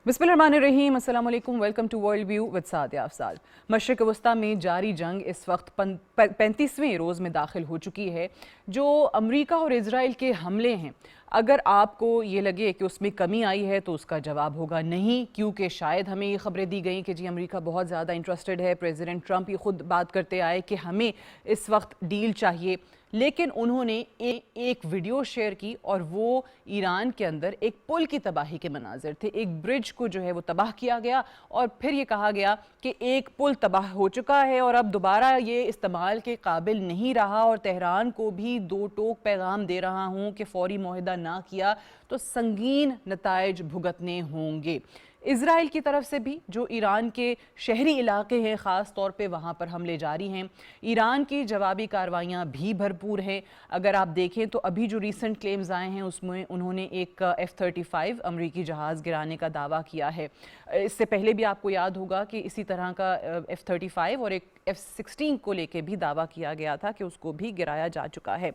बिस्मिल्लाहिर्रहमानिर्रहीम, अस्सलाम वालेकुम। Welcome to world view with Sadia Afzal. मशरिक वस्ता में जारी जंग इस वक्त 35वें रोज़ में दाखिल हो चुकी है। जो अमरीका और इजराइल के हमले हैं, अगर आपको ये लगे कि उसमें कमी आई है तो उसका जवाब होगा नहीं, क्योंकि शायद हमें ये खबरें दी गई कि जी अमेरिका बहुत ज़्यादा इंटरेस्टेड है। प्रेसिडेंट ट्रंप ये खुद बात करते आए कि हमें इस वक्त डील चाहिए, लेकिन उन्होंने एक वीडियो शेयर की और वो ईरान के अंदर एक पुल की तबाही के मनाजिर थे। एक ब्रिज को जो है वो तबाह किया गया और फिर ये कहा गया कि एक पुल तबाह हो चुका है और अब दोबारा ये इस्तेमाल के काबिल नहीं रहा, और तेहरान को भी दो टोक पैगाम दे रहा हूँ कि फौरी मुआहदा ना किया तो संगीन नताइज भुगतने होंगे। इजराइल की तरफ से भी जो ईरान के शहरी इलाके हैं, ख़ास तौर पे वहाँ पर हमले जारी हैं। ईरान की जवाबी कार्रवाइयाँ भी भरपूर हैं। अगर आप देखें तो अभी जो रीसेंट क्लेम्स आए हैं उसमें उन्होंने एक F-35 अमरीकी जहाज़ गिराने का दावा किया है। इससे पहले भी आपको याद होगा कि इसी तरह का F-35 और एक F-16 को लेके भी दावा किया गया था कि उसको भी गिराया जा चुका है।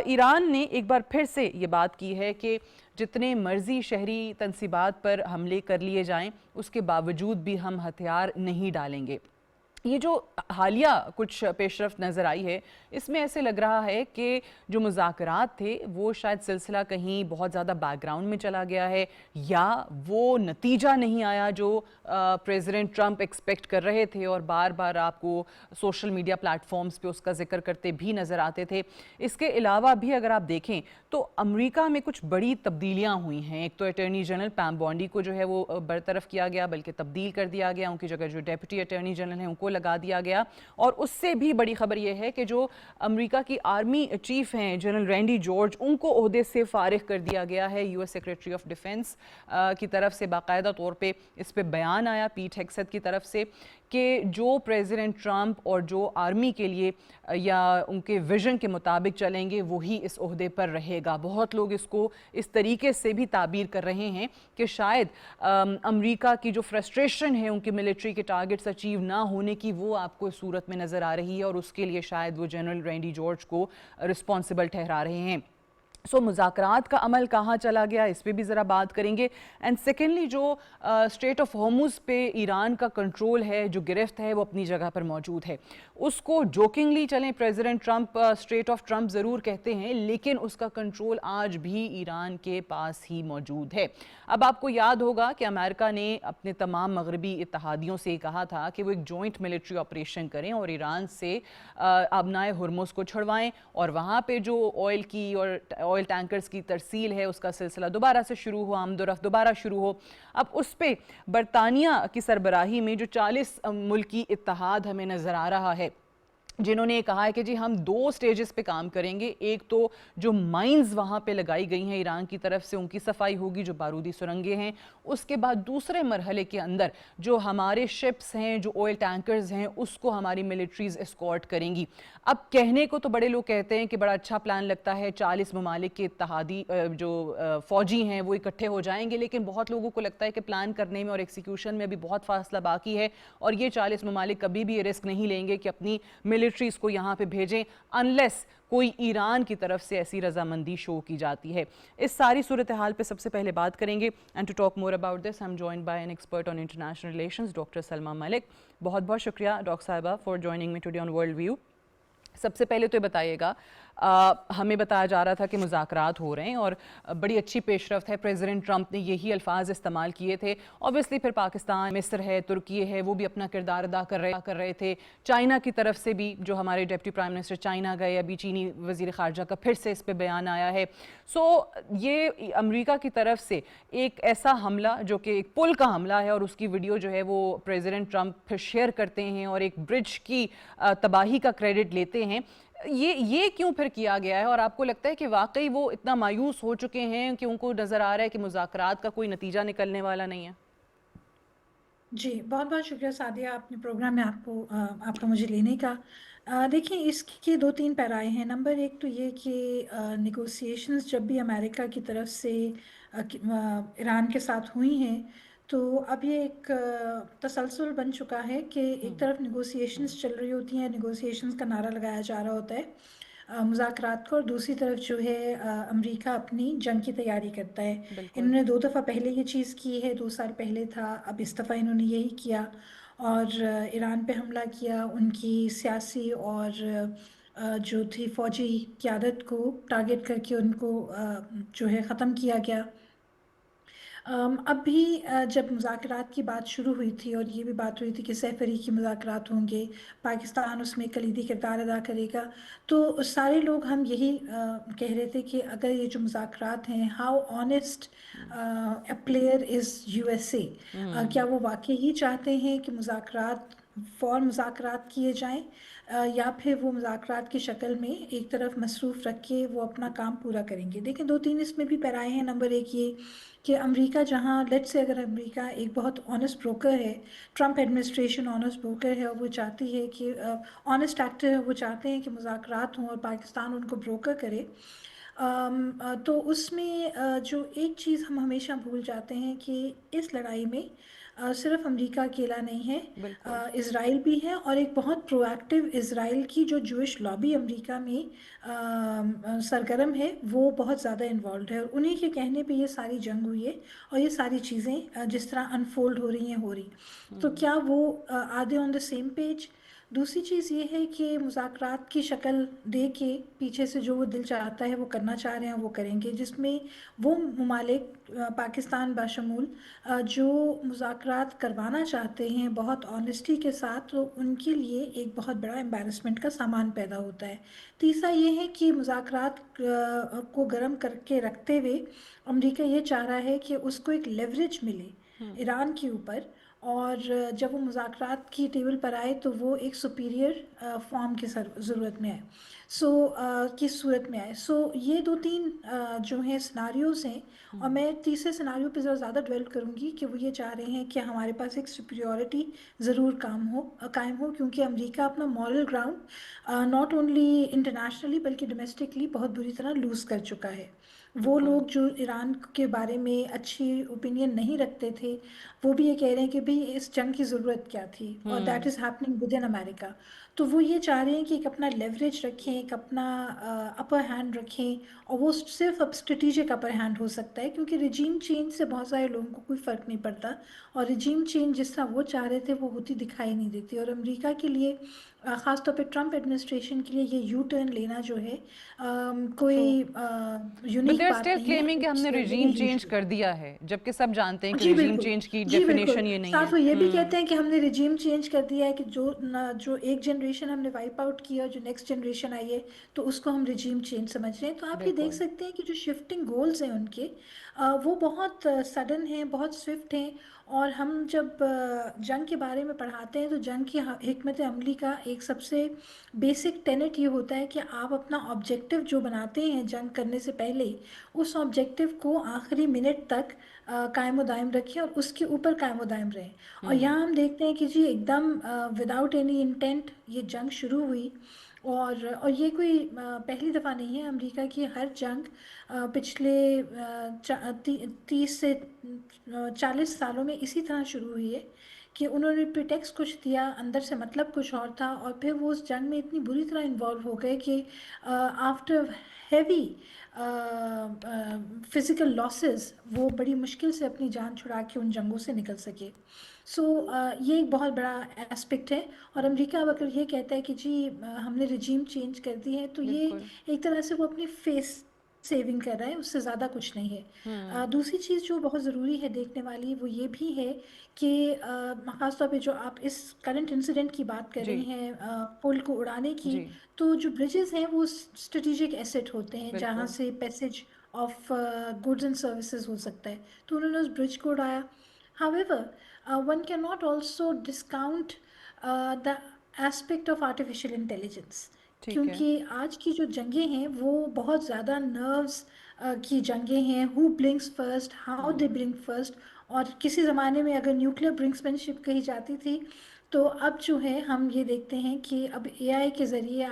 ईरान ने एक बार फिर से ये बात की है कि जितने मर्जी शहरी तनसीबात पर हमले कर लिए जाएं, उसके बावजूद भी हम हथियार नहीं डालेंगे। ये जो हालिया कुछ पेशरफ्त नज़र आई है, इसमें ऐसे लग रहा है कि जो मुज़ाकरात थे वो शायद सिलसिला कहीं बहुत ज़्यादा बैकग्राउंड में चला गया है, या वो नतीजा नहीं आया जो प्रेसिडेंट ट्रंप एक्सपेक्ट कर रहे थे और बार बार आपको सोशल मीडिया प्लेटफॉर्म्स पे उसका जिक्र करते भी नज़र आते थे। इसके अलावा भी अगर आप देखें तो अमेरिका में कुछ बड़ी तब्दीलियाँ हुई हैं। एक तो अटॉर्नी जनरल पैम बॉन्डी को जो है वो बरतरफ किया गया, बल्कि तब्दील कर दिया गया। उनकी जगह जो डेप्यूटी अटॉर्नी जनरल हैं उनको लगा दिया गया। और उससे भी बड़ी खबर यह है कि जो अमेरिका की आर्मी चीफ हैं जनरल रैंडी जॉर्ज, उनको ओहदे से फारिग कर दिया गया है। यूएस सेक्रेटरी ऑफ डिफेंस की तरफ से बाकायदा तौर पे इस पे बयान आया पीट हेग्सेथ की तरफ से कि जो प्रेसिडेंट ट्रंप और जो आर्मी के लिए या उनके विजन के मुताबिक चलेंगे वही इस ओहदे पर रहेगा। बहुत लोग इसको इस तरीके से भी ताबीर कर रहे हैं कि शायद अमेरिका की जो फ्रस्ट्रेशन है उनके मिलिट्री के टारगेट्स अचीव ना होने की, वो आपको इस सूरत में नज़र आ रही है और उसके लिए शायद वो जनरल रैंडी जॉर्ज को रिस्पॉन्सिबल ठहरा रहे हैं। मुज़ाकरात का अमल कहाँ चला गया, इस पर भी ज़रा बात करेंगे। एंड सेकेंडली जो स्ट्रेट ऑफ हॉर्मुज़ पे ईरान का कंट्रोल है, जो गिरफ्त है वो अपनी जगह पर मौजूद है। उसको जोकिंगली चलें president Trump straight of Trump ज़रूर कहते हैं, लेकिन उसका कंट्रोल आज भी ईरान के पास ही मौजूद है। अब आपको याद होगा कि अमेरिका ने अपने तमाम मगरबी इत्तहादियों से कहा था कि वो एक जॉइंट मिलिट्री ऑपरेशन करें और ईरान से अबनाए हुर्मुज़ को छुड़वाएं, और वहाँ पे जो ऑयल की और ऑयल टैंकर्स की तरसील है उसका सिलसिला दोबारा से शुरू हो, आमदोरफ्त दोबारा शुरू हो। अब उस पर बरतानिया की सरबराही में जो 40 मुल्की इत्तेहाद हमें नज़र आ रहा है, जिन्होंने ये कहा है कि जी हम दो स्टेजेस पे काम करेंगे। एक तो जो माइंस वहाँ पे लगाई गई हैं ईरान की तरफ से उनकी सफाई होगी, जो बारूदी सुरंगें हैं। उसके बाद दूसरे मरहले के अंदर जो हमारे शिप्स हैं, जो ऑयल टैंकर्स हैं, उसको हमारी मिलिट्रीज एस्कॉर्ट करेंगी। अब कहने को तो बड़े लोग कहते हैं कि बड़ा अच्छा प्लान लगता है, 40 ममालिक के इत्तेहादी जो फ़ौजी हैं वो इकट्ठे हो जाएंगे, लेकिन बहुत लोगों को लगता है कि प्लान करने में और एग्जीक्यूशन में अभी बहुत फासला बाकी है, और ये 40 ममालिक कभी भी ये रिस्क नहीं लेंगे कि अपनी मिलिट्रीज को यहाँ पे भेजें अनलेस कोई ईरान की तरफ से ऐसी रजामंदी शो की जाती है। इस सारी सूरत हाल पे सबसे पहले बात करेंगे। And to talk more about this I am joined by an expert on international relations, doctor Salma Malik. बहुत बहुत शुक्रिया डॉक्टर साहिबा for joining me today on world view. सबसे पहले तो ये बताइएगा, हमें बताया जा रहा था कि मुज़ाकरात हो रहे हैं और बड़ी अच्छी पेशरफ्त है, प्रेसिडेंट ट्रंप ने यही अल्फाज इस्तेमाल किए थे। ऑब्वियसली फिर पाकिस्तान, मिस्र है, तुर्की है, वो भी अपना किरदार अदा कर रहे थे। चाइना की तरफ से भी जो हमारे डिप्टी प्राइम मिनिस्टर चाइना गए, अभी चीनी वज़ीर ख़ारजा का फिर से इस पर बयान आया है। ये अमेरिका की तरफ से एक ऐसा हमला जो कि एक पुल का हमला है, और उसकी वीडियो जो है वो प्रेसिडेंट ट्रंप फिर शेयर करते हैं और एक ब्रिज की तबाही का क्रेडिट लेते हैं। ये क्यों फिर किया गया है, और आपको लगता है कि वाकई वो इतना मायूस हो चुके हैं कि उनको नज़र आ रहा है कि मुज़ाकरात का कोई नतीजा निकलने वाला नहीं है? जी, बहुत-बहुत शुक्रिया सादिया, आपने प्रोग्राम में आपका मुझे लेने का। देखिए, इसके 2-3 पैराए हैं। नंबर एक तो ये कि नेगोशिएशंस जब भी अमेरिका की तरफ से ईरान के साथ हुई हैं, तो अब ये एक तसलसल बन चुका है कि एक तरफ नेगोशिएशंस चल रही होती हैं, नेगोशिएशंस का नारा लगाया जा रहा होता है, मुज़ाकरात को, और दूसरी तरफ जो है अमेरिका अपनी जंग की तैयारी करता है। बिल्कुल। इन्होंने 2 दफ़ा पहले ये चीज़ की है, 2 साल पहले था, अब इस दफ़ा इन्होंने यही किया और ईरान पे हमला किया, उनकी सियासी और जो थी फौजी क़यादत को टारगेट करके उनको जो है ख़त्म किया गया। अब भी जब मुज़ाकरात की बात शुरू हुई थी और ये भी बात हुई थी कि सह-फ़रीक़ी मुज़ाकरात होंगे, पाकिस्तान उसमें कलीदी किरदार अदा करेगा, तो सारे लोग हम यही कह रहे थे कि अगर ये जो मुज़ाकरात हैं, how honest a player is USA, क्या वो वाक़ई ही चाहते हैं कि मुज़ाकरात फ़ॉर मुज़ाकरात किए जाएँ, या फिर वो मुज़ाकरात की शक्ल में एक तरफ मसरूफ़ रख के वो अपना काम पूरा करेंगे। देखिए 2-3 इसमें भी पैराए हैं। नंबर 1 ये कि अमेरिका, जहाँ लेट्स से अगर अमेरिका एक बहुत ऑनेस्ट ब्रोकर है, ट्रंप एडमिनिस्ट्रेशन ऑनेस्ट ब्रोकर है और वो चाहती है कि ऑनेस्ट एक्टर है, वो चाहते हैं कि मुज़ाकरात हों और पाकिस्तान उनको ब्रोकर करे। तो उसमें जो एक चीज़ हम हमेशा भूल जाते हैं कि इस लड़ाई में सिर्फ अमेरिका अकेला नहीं है, बिल्कुल। इज़राइल भी है, और एक बहुत प्रोएक्टिव इज़राइल की जो जूइश लॉबी अमेरिका में सरगर्म है, वो बहुत ज़्यादा इन्वॉल्व है और उन्हीं के कहने पे ये सारी जंग हुई है और ये सारी चीज़ें जिस तरह अनफोल्ड हो रही हैं हो रही। तो क्या वो are they on the same page? दूसरी चीज़ ये है कि मुज़ाकरात की शक्ल दे के पीछे से जो वो दिल चाहता है वो करना चाह रहे हैं वो करेंगे, जिसमें वो ममालिक पाकिस्तान बाशमूल जो मुज़ाकरात करवाना चाहते हैं बहुत ऑनेस्टी के साथ, तो उनके लिए एक बहुत बड़ा एम्बैरेसमेंट का सामान पैदा होता है। तीसरा ये है कि मुज़ाकरात को गर्म करके रखते हुए अमेरिका ये चाह रहा है कि उसको एक लेवरेज मिले ईरान के ऊपर, और जब वो मुज़ाकरात की टेबल पर आए तो वो एक सुपीरियर फॉर्म की ज़रूरत में आए, की सूरत में आए। ये 2-3 जो हैं सिनारियोज़ हैं, और मैं तीसरे सिनारियो पे ज़्यादा डेवलप करूँगी कि वो ये चाह रहे हैं कि हमारे पास एक सुपीरियॉरिटी ज़रूर कायम हो, क्योंकि अमेरिका अपना moral ground not only internationally बल्कि डोमेस्टिकली बहुत बुरी तरह लूज़ कर चुका है। वो बिल्कुल। लोग जो ईरान के बारे में अच्छी ओपिनियन नहीं रखते थे, वो भी ये कह रहे हैं कि भाई इस जंग की ज़रूरत क्या थी, और that is happening with in America. तो वो ये चाह रहे हैं कि एक अपना लेवरेज रखें, एक अपना अपर हैंड रखें, और वो सिर्फ अब स्ट्रेटिजिक अपर हैंड हो सकता है, क्योंकि रिजीम चेंज से बहुत सारे लोगों को कोई फ़र्क नहीं पड़ता, और रिजीम चेंज जिस तरह वो चाह रहे थे वो होती दिखाई नहीं देती। और अमेरिका के लिए ख़ास तौर पे ट्रंप एडमिनिस्ट्रेशन के लिए ये यू टर्न लेना जो है कोई true. But they unique are बात स्टिल नहीं है, क्लेमिंग कि इट्स हमने वेरी रिजीम चेंज यूजुअल। कर दिया है, जबकि सब जानते हैं कि जी रिजीम बिल्कुल। चेंज की जी बिल्कुल। डेफिनेशन ये नहीं साथ है। वो ये भी कहते हैं कि हमने रिजीम चेंज कर दिया है, कि जो एक जनरेशन हमने वाइप आउट किया और जो नेक्स्ट जनरेशन आई है तो उसको हम रिजीम चेंज समझ रहे हैं। तो आप ये देख बिल्कुल। सकते हैं कि जो शिफ्टिंग गोल्स हैं उनके, वो बहुत सडन हैं, बहुत स्विफ्ट हैं। और हम जब जंग के बारे में पढ़ाते हैं तो जंग की हिकमत अमली का एक सबसे बेसिक टेनेट ये होता है कि आप अपना ऑब्जेक्टिव जो बनाते हैं जंग करने से पहले, उस ऑब्जेक्टिव को आखिरी मिनट तक कायम दायम रखें और उसके ऊपर कायम दायम रहें। और यहाँ हम देखते हैं कि जी एकदम विदाउट एनी इंटेंट ये जंग शुरू हुई, और ये कोई पहली दफ़ा नहीं है। अमेरिका की हर जंग पिछले 30 से 40 सालों में इसी तरह शुरू हुई है कि उन्होंने प्रिटेक्स्ट कुछ दिया, अंदर से मतलब कुछ और था, और फिर वो उस जंग में इतनी बुरी तरह इन्वॉल्व हो गए कि आफ्टर हैवी फिज़िकल लॉसेस वो बड़ी मुश्किल से अपनी जान छुड़ा के उन जंगों से निकल सके। सो ये एक बहुत बड़ा एस्पेक्ट है। और अमेरिका अब अगर ये कहता है कि जी हमने रिजीम चेंज कर दी है, तो ये बिल्कुल। एक तरह से वो अपनी फेस सेविंग कर रहा है, उससे ज़्यादा कुछ नहीं है। दूसरी चीज़ जो बहुत ज़रूरी है देखने वाली, वो ये भी है कि ख़ास तौर पे जो आप इस करंट इंसिडेंट की बात कर जी। रही हैं, पुल को उड़ाने की, जी। तो जो ब्रिजेस हैं वो स्ट्रेटेजिक एसेट होते हैं जहाँ बिल्कुल। से passage of goods and services हो सकता है, तो उन्होंने उस ब्रिज को उड़ाया। However one can not also discount the aspect of artificial intelligence, ठीक है। क्योंकि आज की जो जंगें हैं वो बहुत ज़्यादा नर्व्स की जंगें हैं। Who blinks first, how they blink first. और किसी ज़माने में अगर न्यूक्लियर ब्रिंक्समैनशिप कही जाती थी, तो अब जो है हम ये देखते हैं कि अब एआई के ज़रिए,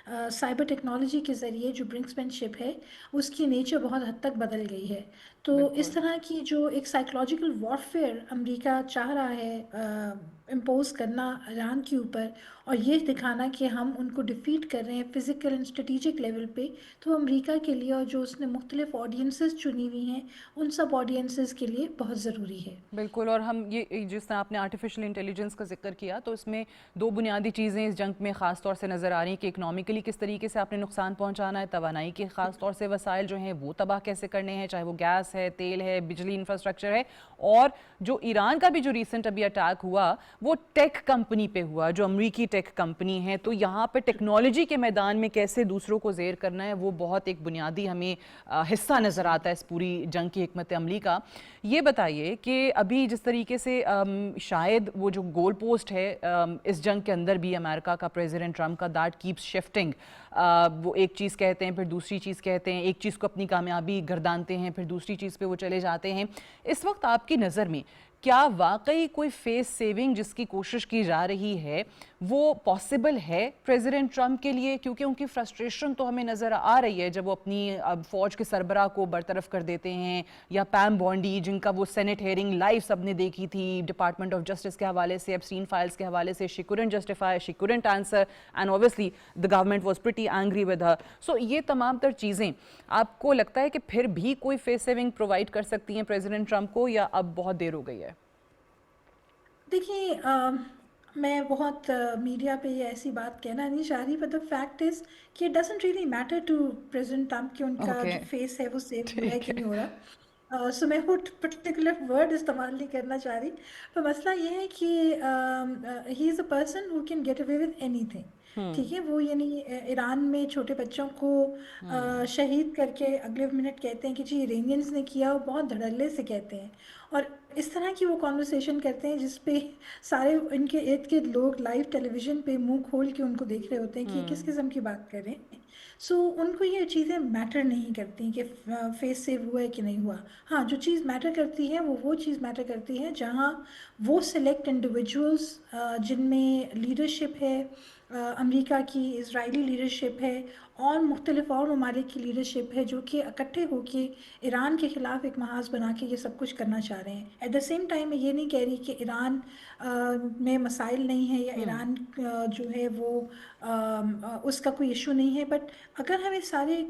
साइबर टेक्नोलॉजी के ज़रिए जो ब्रिंक्समैनशिप है उसकी नेचर बहुत हद तक बदल गई है। तो इस बिल्कुल। तरह की जो एक साइकोलॉजिकल वॉरफेयर अमेरिका चाह रहा है इम्पोज करना ईरान के ऊपर और ये दिखाना कि हम उनको डिफीट कर रहे हैं फिजिकल एंड स्ट्रेटेजिक लेवल पे, तो अमेरिका के लिए और जो उसने मुख्तलिफ ऑडियंसेस चुनी हुई हैं उन सब ऑडियंसेस के लिए बहुत ज़रूरी है। बिल्कुल। और हम ये जिस तरह आपने आर्टिफिशियल इंटेलिजेंस का जिक्र किया, तो इसमें दो बुनियादी चीज़ें इस जंग में ख़ास तौर से नज़र आ रही हैं कि इकनॉमिकली किस तरीके से आपने नुकसान पहुंचाना है, तवानाई के ख़ास तौर से वसाइल जो हैं वो तबाह कैसे करने हैं, चाहे वो गैस है, तेल है, बिजली इंफ्रास्ट्रक्चर है। और जो ईरान का भी जो रिसेंट अभी अटैक हुआ वो टेक कंपनी पे हुआ, जो अमरीकी टेक कंपनी है। तो यहाँ पे टेक्नोलॉजी के मैदान में कैसे दूसरों को जेर करना है वो बहुत एक बुनियादी हमें हिस्सा नज़र आता है इस पूरी जंग की हिकमत अमली का। ये बताइए कि अभी जिस तरीके से शायद वो जो गोल पोस्ट है इस जंग के अंदर भी अमेरिका का, प्रेसिडेंट ट्रंप का, दैट कीप्स शिफ्टिंग। वो एक चीज़ कहते हैं फिर दूसरी चीज़ कहते हैं, एक चीज़ को अपनी कामयाबी गर्दानते हैं फिर दूसरी चीज़ पे वो चले जाते हैं। इस वक्त आपकी नज़र में क्या वाकई कोई फेस सेविंग जिसकी कोशिश की जा रही है वो पॉसिबल है प्रेसिडेंट ट्रंप के लिए? क्योंकि उनकी फ्रस्ट्रेशन तो हमें नज़र आ रही है जब वो अपनी फ़ौज के सरबराह को बरतरफ कर देते हैं, या पैम बॉन्डी जिनका वो सेनेट हेयरिंग लाइव सबने देखी थी डिपार्टमेंट ऑफ जस्टिस के हवाले से, एप्स्टीन फाइल्स के हवाले से, she couldn't justify, she couldn't answer and obviously the government was pretty angry with her. So ये तमाम तर चीज़ें आपको लगता है कि फिर भी कोई फेस सेविंग प्रोवाइड कर सकती हैं प्रेसिडेंट ट्रंप को, या अब बहुत देर हो गई है? देखिए मैं बहुत मीडिया पे ये ऐसी बात कहना नहीं चाह रही, बट द फैक्ट इज कि it doesn't really matter to president Trump कि उनका ओके। जो फेस है वो सेव हो रहा है ठीक कि है। नहीं हो रहा। सो मैं वो पर्टिकुलर वर्ड इस्तेमाल नहीं करना चाह रही, पर मसला ये है कि he is a person who can get away with anything. ठीक है, वो यानी ईरान में छोटे बच्चों को शहीद करके अगले मिनट कहते हैं कि जी इरेनियंस ने किया, वो बहुत धड़ल्ले से कहते हैं। और इस तरह की वो कॉन्वर्सेशन करते हैं जिसपे सारे इनके इर्द गिर्द लोग लाइव टेलीविजन पे मुंह खोल के उनको देख रहे होते हैं कि ये किस किस्म की बात कर रहे हैं। सो उनको ये चीज़ें मैटर नहीं करती कि फेस सेव हुआ है कि नहीं हुआ। हाँ, जो चीज़ मैटर करती है वो चीज़ मैटर करती है जहाँ वो सिलेक्ट इंडिविजुअल्स जिनमें लीडरशिप है, अमेरिका की, इजरायली लीडरशिप है और मुख्तलिफ और ममालिक की लीडरशिप है जो कि इकट्ठे होके ईरान के ख़िलाफ़ एक महाज बना के ये सब कुछ करना चाह रहे हैं। एट द सेम टाइम मैं ये नहीं कह रही कि ईरान में मसाइल नहीं है या ईरान जो है वो उसका कोई इशू नहीं है, बट अगर हम इस सारे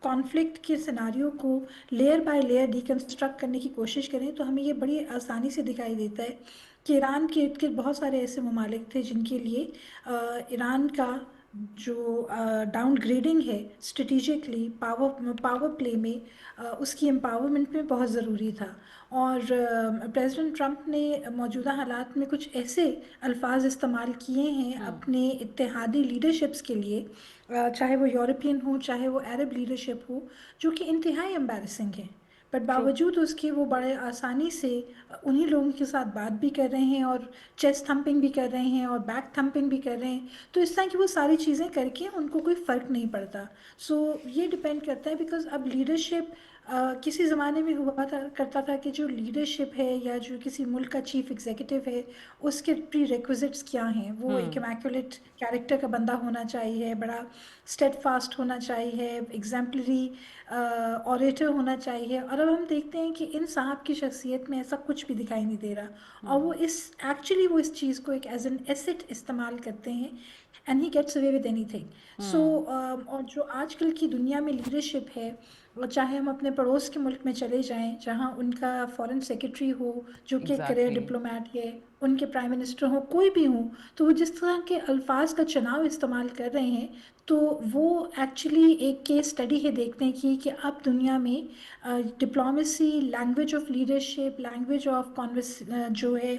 कॉन्फ्लिक्ट के सिनारियों को लेयर बाय लेयर डिकन्स्ट्रक्ट करने की कोशिश करें तो हमें ये बड़ी आसानी से दिखाई देता है कि ईरान के इर्द गिर्द बहुत सारे ऐसे ममालिक थे जिनके लिए ईरान का जो डाउनग्रेडिंग है स्ट्रेटिजिकली पावर प्ले में, उसकी एम्पावरमेंट में बहुत ज़रूरी था। और प्रेसिडेंट ट्रंप ने मौजूदा हालात में कुछ ऐसे अल्फाज इस्तेमाल किए हैं अपने इत्तेहादी लीडरशिप्स के लिए, चाहे वो यूरोपियन हो चाहे वो अरब लीडरशिप हो, जो कि इंतहाई एम्बैरसिंग है। But true. बावजूद उसके वो बड़े आसानी से उन्हीं लोगों के साथ बात भी कर रहे हैं और चेस्ट थंपिंग भी कर रहे हैं और बैक थंपिंग भी कर रहे हैं। तो इस तरह की वो सारी चीज़ें करके उनको कोई फ़र्क नहीं पड़ता। सो ये डिपेंड करता है बिकॉज अब लीडरशिप किसी ज़माने में हुआ था करता था कि जो लीडरशिप है या जो किसी मुल्क का चीफ एग्जीक्यूटिव है उसके प्री रिक्विजिट्स क्या हैं। वो एक इमैक्युलेट कैरेक्टर का बंदा होना चाहिए, बड़ा स्टेडफास्ट होना चाहिए, एग्जाम्पलरी ऑरेटर होना चाहिए। और अब हम देखते हैं कि इन साहब की शख्सियत में ऐसा कुछ भी दिखाई नहीं दे रहा और वो इस चीज़ को एक एज एन एसेट इस्तेमाल करते हैं and he gets away with anything. So और जो आजकल की दुनिया में लीडरशिप है, और चाहे हम अपने पड़ोस के मुल्क में चले जाएं जहां उनका फॉरेन सेक्रेटरी हो जो कि करियर एग्जैक्टली। डिप्लोमेट है, उनके प्राइम मिनिस्टर हो, कोई भी हो, तो वो जिस तरह के अल्फाज का चुनाव इस्तेमाल कर रहे हैं तो वो एक्चुअली एक केस स्टडी है देखने की कि अब दुनिया में diplomacy, language of leadership, language of converse जो है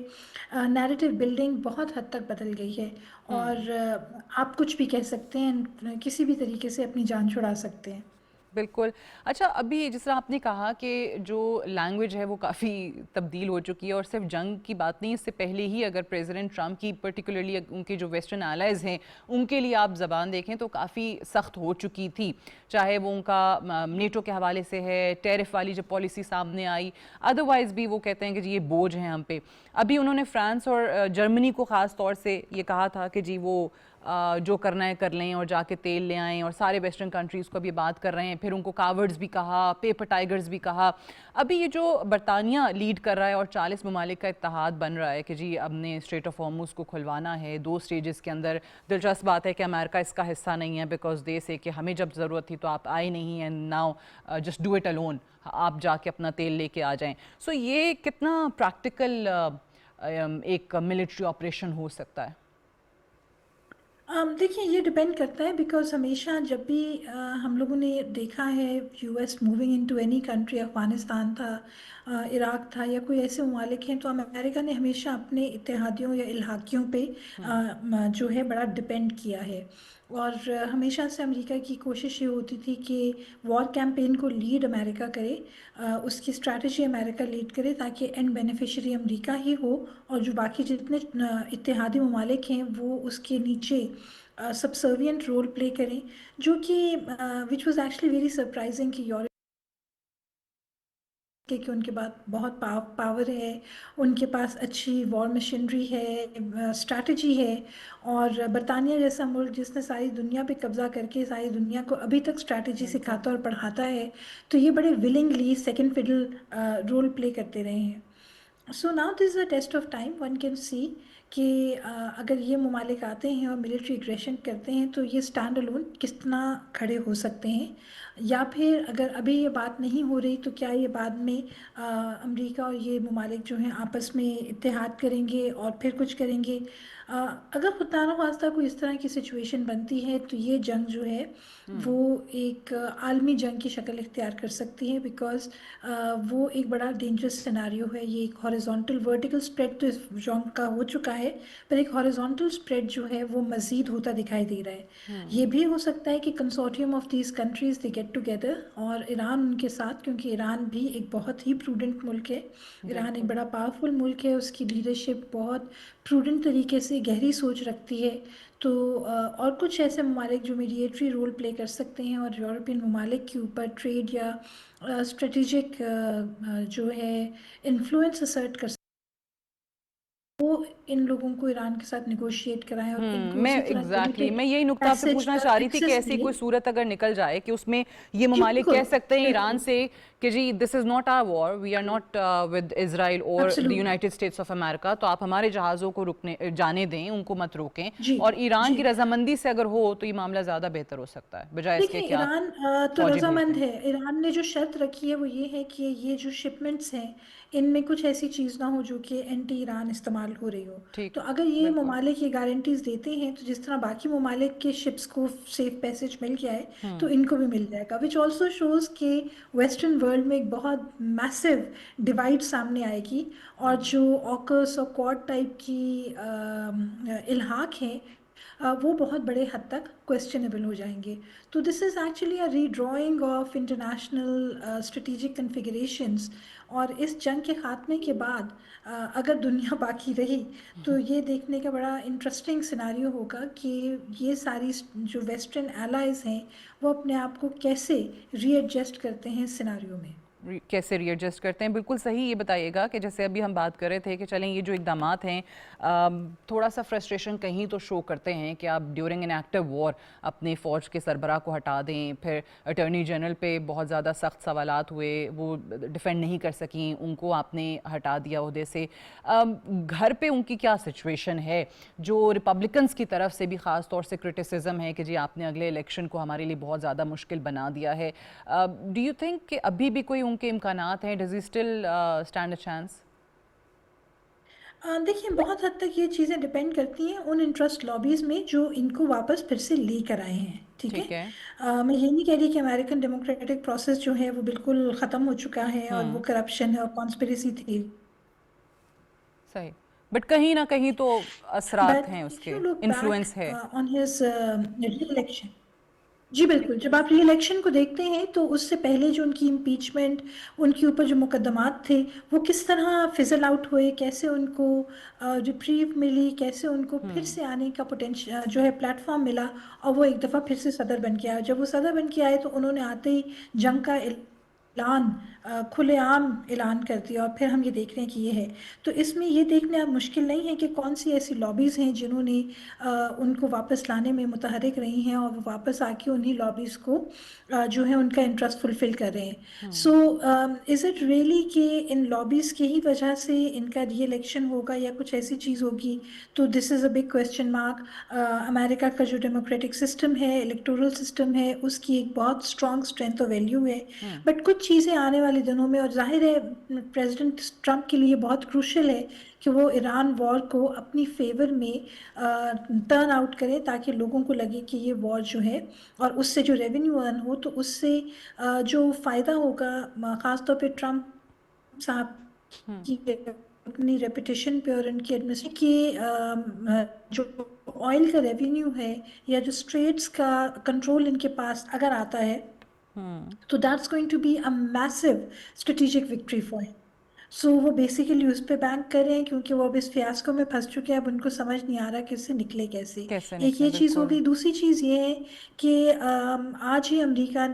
नैरेटिव बिल्डिंग बहुत हद तक बदल गई है। और आप कुछ भी कह सकते हैं, किसी भी तरीके से अपनी जान छुड़ा सकते हैं। बिल्कुल। अच्छा, अभी जिस तरह आपने कहा कि जो लैंग्वेज है वो काफ़ी तब्दील हो चुकी है, और सिर्फ जंग की बात नहीं, इससे पहले ही अगर प्रेसिडेंट ट्रंप की पर्टिकुलरली उनके जो वेस्टर्न एलाइज़ हैं उनके लिए आप ज़बान देखें तो काफ़ी सख्त हो चुकी थी। चाहे वो उनका नेटो के हवाले से है, टैरिफ वाली जब पॉलिसी सामने आई, अदरवाइज़ भी वो कहते हैं कि जी ये बोझ हैं हम पे। अभी उन्होंने फ्रांस और जर्मनी को ख़ास तौर से ये कहा था कि जी वो जो करना है कर लें और जाके तेल ले आएं, और सारे वेस्टर्न कंट्रीज़ को भी बात कर रहे हैं, फिर उनको कावर्ड्स भी कहा, पेपर टाइगर्स भी कहा। अभी ये जो बरतानिया लीड कर रहा है और 40 ममालिक का इत्तेहाद बन रहा है कि जी हमने स्ट्रेट ऑफ हॉर्मुज़ को खुलवाना है 2 स्टेजेस के अंदर। दिलचस्प बात है कि अमेरिका इसका हिस्सा नहीं है, बिकॉज दे से कि हमें जब ज़रूरत थी तो आप आए नहीं, and now just do it alone, आप जाके अपना तेल लेके आ जाएं। सो ये कितना प्रैक्टिकल एक मिलिट्री ऑपरेशन हो सकता है? देखिए ये डिपेंड करता है, बिकॉज हमेशा जब भी हम लोगों ने देखा है US moving into any country, Afghanistan था, इराक था, या कोई ऐसे ममालिक हैं, तो अमेरिका ने हमेशा अपने इत्तेहादियों या इल्हाकियों पे जो है बड़ा डिपेंड किया है। और हमेशा से अमेरिका की कोशिश ये होती थी कि वॉर कैंपेन को लीड अमेरिका करे, उसकी स्ट्रैटेजी अमेरिका लीड करे, ताकि एंड बेनिफिशियरी अमेरिका ही हो, और जो बाकी जितने इत्तेहादी ममालिक हैं वो उसके नीचे सबसर्विएंट रोल प्ले करें, जो कि which was actually very surprising कि यूरोप कि उनके पास बहुत पावर है, उनके पास अच्छी वॉर मशीनरी है, स्ट्रैटेजी है। और बरतानिया जैसा मुल्क जिसने सारी दुनिया पे कब्जा करके सारी दुनिया को अभी तक स्ट्रैटेजी बिल्कुल। सिखाता और पढ़ाता है, तो ये बड़े willingly second fiddle role play करते रहे हैं। So now this a test of time, one can see कि अगर ये ममालिक आते हैं और मिलिट्री एग्रेशन करते हैं तो ये स्टैंड अलोन कितना खड़े हो सकते हैं, या फिर अगर अभी ये बात नहीं हो रही तो क्या ये बाद में अमेरिका और ये ममालिक जो हैं आपस में इत्तेहाद करेंगे और फिर कुछ करेंगे। अ, अगर खुदा न खास्ता कोई इस तरह की सिचुएशन बनती है तो ये जंग जो है वो एक आलमी जंग की शक्ल इख्तियार कर सकती है, बिकॉज वो एक बड़ा डेंजरस सिनारियो है। ये एक हॉरिजॉन्टल वर्टिकल स्प्रेड तो इस जंग का हो चुका है, पर एक हॉरिजॉन्टल स्प्रेड जो है वो मज़ीद होता दिखाई दे रहा है। ये भी हो सकता है कि consortium of these countries they get together और ईरान उनके साथ, क्योंकि ईरान भी एक बहुत ही प्रूडेंट मुल्क है, ईरान एक बिल्कुल। बड़ा पावरफुल मुल्क है, उसकी लीडरशिप बहुत प्रूडेंट तरीके से गहरी सोच रखती है। तो और कुछ ऐसे ममालिक जो मीडिएटरी रोल प्ले कर सकते हैं और यूरोपियन ममालिक के ऊपर ट्रेड या स्ट्रेटिजिक जो है इन्फ्लुएंस असर्ट कर, वो इन लोगों को ईरान के साथ निगोशिएट कराएं और इनको मैं उसी तरह मैं पॉलिटिक यही नुक्ता आपसे पैसेज पूछना का चाह रही थी कि एक्सेस ऐसी दिए। कोई सूरत अगर निकल जाए कि उसमें ये जी ममालिक बिल्कुल कह सकते हैं ईरान बिल्कुल। से कि जी this is not our war, we are not with Israel और the absolutely. United States of America, तो आप हमारे जहाज़ों को रुकने जाने दें, उनको मत रोकें। जी और ईरान जी। की रजामंदी से अगर हो तो ये मामला ज़्यादा बेहतर हो सकता है, बजाय इसके देखिए कि आप ईरान तो फौजी भेज रजामंद दें। है। ईरान ने जो शर्त रखी है वो ये है कि ये जो शिपमेंट्स हैं इनमें कुछ ऐसी चीज़ ना हो जो कि एंटी ईरान इस्तेमाल हो रही हो। ठीक। तो अगर ये बिल्कुल। ममालिक ये गारंटीज देते हैं तो जिस तरह बाकी ममालिक के शिप्स को सेफ पैसेज मिल गया है तो इनको भी मिल जाएगा, विच ऑल्सो शोज कि वेस्टर्न वर्ल्ड में एक बहुत मैसिव डिवाइड सामने आएगी, और जो ऑकस और क्वाड टाइप की इल्हाक हैं वो बहुत बड़े हद तक क्वेश्चनेबल हो जाएंगे। तो this is actually a redrawing of international strategic configurations. और इस जंग के खात्मे के बाद अगर दुनिया बाकी रही तो ये देखने का बड़ा इंटरेस्टिंग सिनारियो होगा कि ये सारी जो वेस्टर्न एलाइज हैं वो अपने आप को कैसे रीएडजस्ट करते हैं इस सिनारियो में। कैसे रीएडजस्ट करते हैं? बिल्कुल सही ये बताइएगा कि जैसे अभी हम बात कर रहे थे कि चलें ये जो इकदामात हैं थोड़ा सा फ्रस्ट्रेशन कहीं तो शो करते हैं कि आप ड्यूरिंग एन एक्टिव वॉर अपने फ़ौज के सरबराह को हटा दें, फिर अटॉर्नी जनरल पे बहुत ज़्यादा सख्त सवालात हुए, वो डिफेंड नहीं कर सकें, उनको आपने हटा दिया ओहदे से। घर पे उनकी क्या सिचुएशन है, जो रिपब्लिकन्स की तरफ से भी ख़ास तौर से क्रिटिसिज्म है कि जी आपने अगले इलेक्शन को हमारे लिए बहुत ज़्यादा मुश्किल बना दिया है। डू यू थिंक कि अभी भी कोई उनके इम्कानात हैं, does he still stand a chance? देखिए बहुत हद तक ये चीज़ें डिपेंड करती हैं उन इंटरेस्ट लॉबीज़ में जो इनको वापस फिर से लेकर आए हैं, ठीक है। ठीक है। मैं ये नहीं कह रही कि अमेरिकन डेमोक्रेटिक प्रोसेस जो है वो बिल्कुल ख़त्म हो चुका है और वो करप्शन है और कॉन्स्पिरेसी थी, सही। बट कहीं ना कहीं तो असरात बट हैं इफ यू उसके, लुक बैक इन्फ्लुएंस है। ऑन हिज री इलेक्शन, जी बिल्कुल, जब आप री इलेक्शन को देखते हैं तो उससे पहले जो उनकी इम्पीचमेंट, उनके ऊपर जो मुकदमात थे वो किस तरह फिजल आउट हुए, कैसे उनको रिप्रीव मिली, कैसे उनको फिर से आने का पोटेंशियल जो है प्लेटफॉर्म मिला, और वो एक दफ़ा फिर से सदर बन के आए। जब वो सदर बन के आए तो उन्होंने आते ही जंग का ऐलान खुलेआम ऐलान कर दिया और फिर हम ये देख रहे हैं कि ये है। तो इसमें ये देखना अब मुश्किल नहीं है कि कौन सी ऐसी लॉबीज़ हैं जिन्होंने उनको वापस लाने में मुतहरिक रही हैं और वो वापस आके उन्हीं लॉबीज़ को जो है उनका इंटरेस्ट फुलफिल कर रहे हैं। सो इज़ इट रियली कि इन लॉबीज़ की ही वजह से इनका री इलेक्शन होगा या कुछ ऐसी चीज़ होगी? तो this is a big question mark. America का जो डेमोक्रेटिक सिस्टम है, इलेक्टोरल सिस्टम है, उसकी एक बहुत स्ट्रॉन्ग स्ट्रेंथ और वैल्यू है। बट कुछ चीज़ें आने वाले दिनों में, और जाहिर है प्रेसिडेंट ट्रंप के लिए बहुत क्रूशल है कि वो ईरान वॉर को अपनी फेवर में टर्न आउट करें ताकि लोगों को लगे कि ये वॉर जो है और उससे जो रेवेन्यू अर्न हो, तो उससे जो फ़ायदा होगा ख़ासतौर पे ट्रंप साहब की अपनी रेपुटेशन पे और उनकी एडमिनिस्ट्रेशन की जो ऑयल का रेवेन्यू है या जो स्ट्रेट्स का कंट्रोल इनके पास अगर आता है, तो that's going to be a massive strategic victory for him. So वो बेसिकली उस पे बैंक कर रहे हैं क्योंकि वो अब इस फियास्को में फंस चुके हैं। अब उनको समझ नहीं आ रहा कि इससे निकले कैसे। कैसे एक निकले, ये चीज़ हो बिल्कुल। गई। दूसरी चीज़ ये है कि आज ही अमेरिका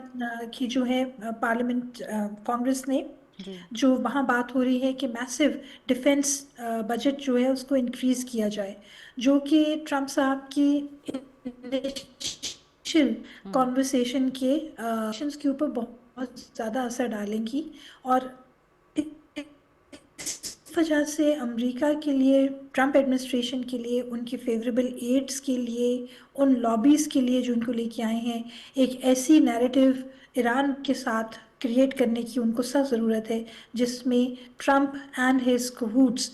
की जो है पार्लियामेंट कांग्रेस ने जी। जो वहाँ बात हो रही है कि मैसिव डिफेंस बजट जो है उसको इंक्रीज किया जाए, जो कि ट्रंप साहब की इनिशियल कॉन्वर्सेशन के ऊपर बहुत ज़्यादा असर डालेंगी। और इस वजह से अमेरिका के लिए, ट्रंप एडमिनिस्ट्रेशन के लिए, उनकी फेवरेबल एड्स के लिए, उन लॉबीज़ के लिए जो उनको लेके आए हैं, एक ऐसी नैरेटिव ईरान के साथ क्रिएट करने की उनको सख्त ज़रूरत है जिसमें Trump and his cohorts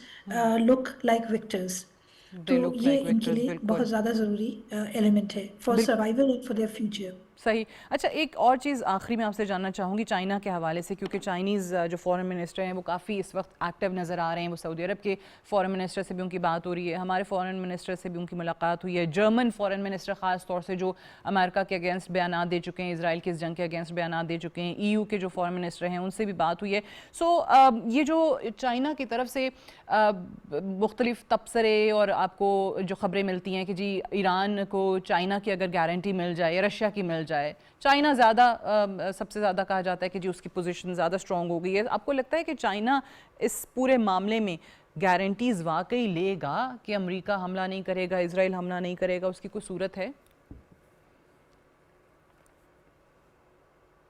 look like victors. They तो लुक ये लाइक इनके विक्टर्स, लिए बहुत बिल्कुल। ज़्यादा ज़रूरी एलिमेंट है फॉर बिल्कुल survival and for their future. सही। अच्छा, एक और चीज़ आखिरी में आपसे जानना चाहूँगी चाइना के हवाले से, क्योंकि चाइनीज़ जो फॉरेन मिनिस्टर हैं वो काफ़ी इस वक्त एक्टिव नज़र आ रहे हैं। वो सऊदी अरब के फॉरेन मिनिस्टर से भी उनकी बात हो रही है, हमारे फॉरेन मिनिस्टर से भी उनकी मुलाकात हुई है, जर्मन फॉरेन मिनिस्टर ख़ास तौर से जो अमेरिका के अगेंस्ट बयान दे चुके हैं, इसराइल की इस जंग के अगेंस्ट बयान दे चुके हैं, EU के जो फॉरेन मिनिस्टर हैं उनसे भी बात हुई है। सो ये जो चाइना की तरफ से मुख्तलिफ तबसरे और आपको जो ख़बरें मिलती हैं कि जी ईरान को चाइना की अगर गारंटी मिल जाए या रशिया की मिल जाए, चाइना ज़्यादा सबसे ज़्यादा कहा जाता है कि जी उसकी पोजीशन ज़्यादा स्ट्रॉन्ग हो गई है। आपको लगता है कि चाइना इस पूरे मामले में गारंटीज़ वाकई लेगा कि अमेरिका हमला नहीं करेगा, इसराइल हमला नहीं करेगा, उसकी कोई सूरत है?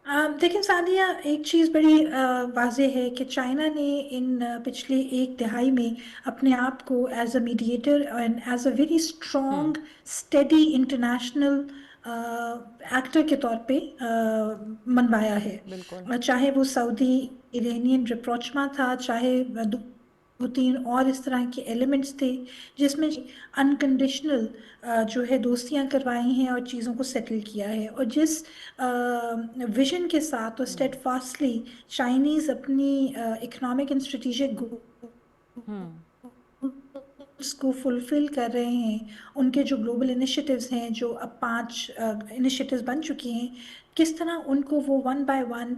देखिए सादिया, एक चीज़ बड़ी वाज़ेह है कि चाइना ने इन पिछले एक तिहाई में अपने आप को as a mediator and as a very strong steady international actor के तौर पे मनवाया है। बिल्कुल। चाहे वो सऊदी इरानियन रिप्रोचमा था, चाहे दो तीन और इस तरह के एलिमेंट्स थे जिसमें अनकंडीशनल जो है दोस्तियां करवाई हैं और चीज़ों को सेटल किया है। और जिस विजन के साथ और स्टेडफास्टली चाइनीज़ अपनी इकोनॉमिक एंड स्ट्रेटेजिक गोल्स को फुलफिल कर रहे हैं, उनके जो ग्लोबल इनिशिएटिव्स हैं, जो अब 5 इनिशिएटिव्स बन चुकी हैं, किस तरह उनको वो one by one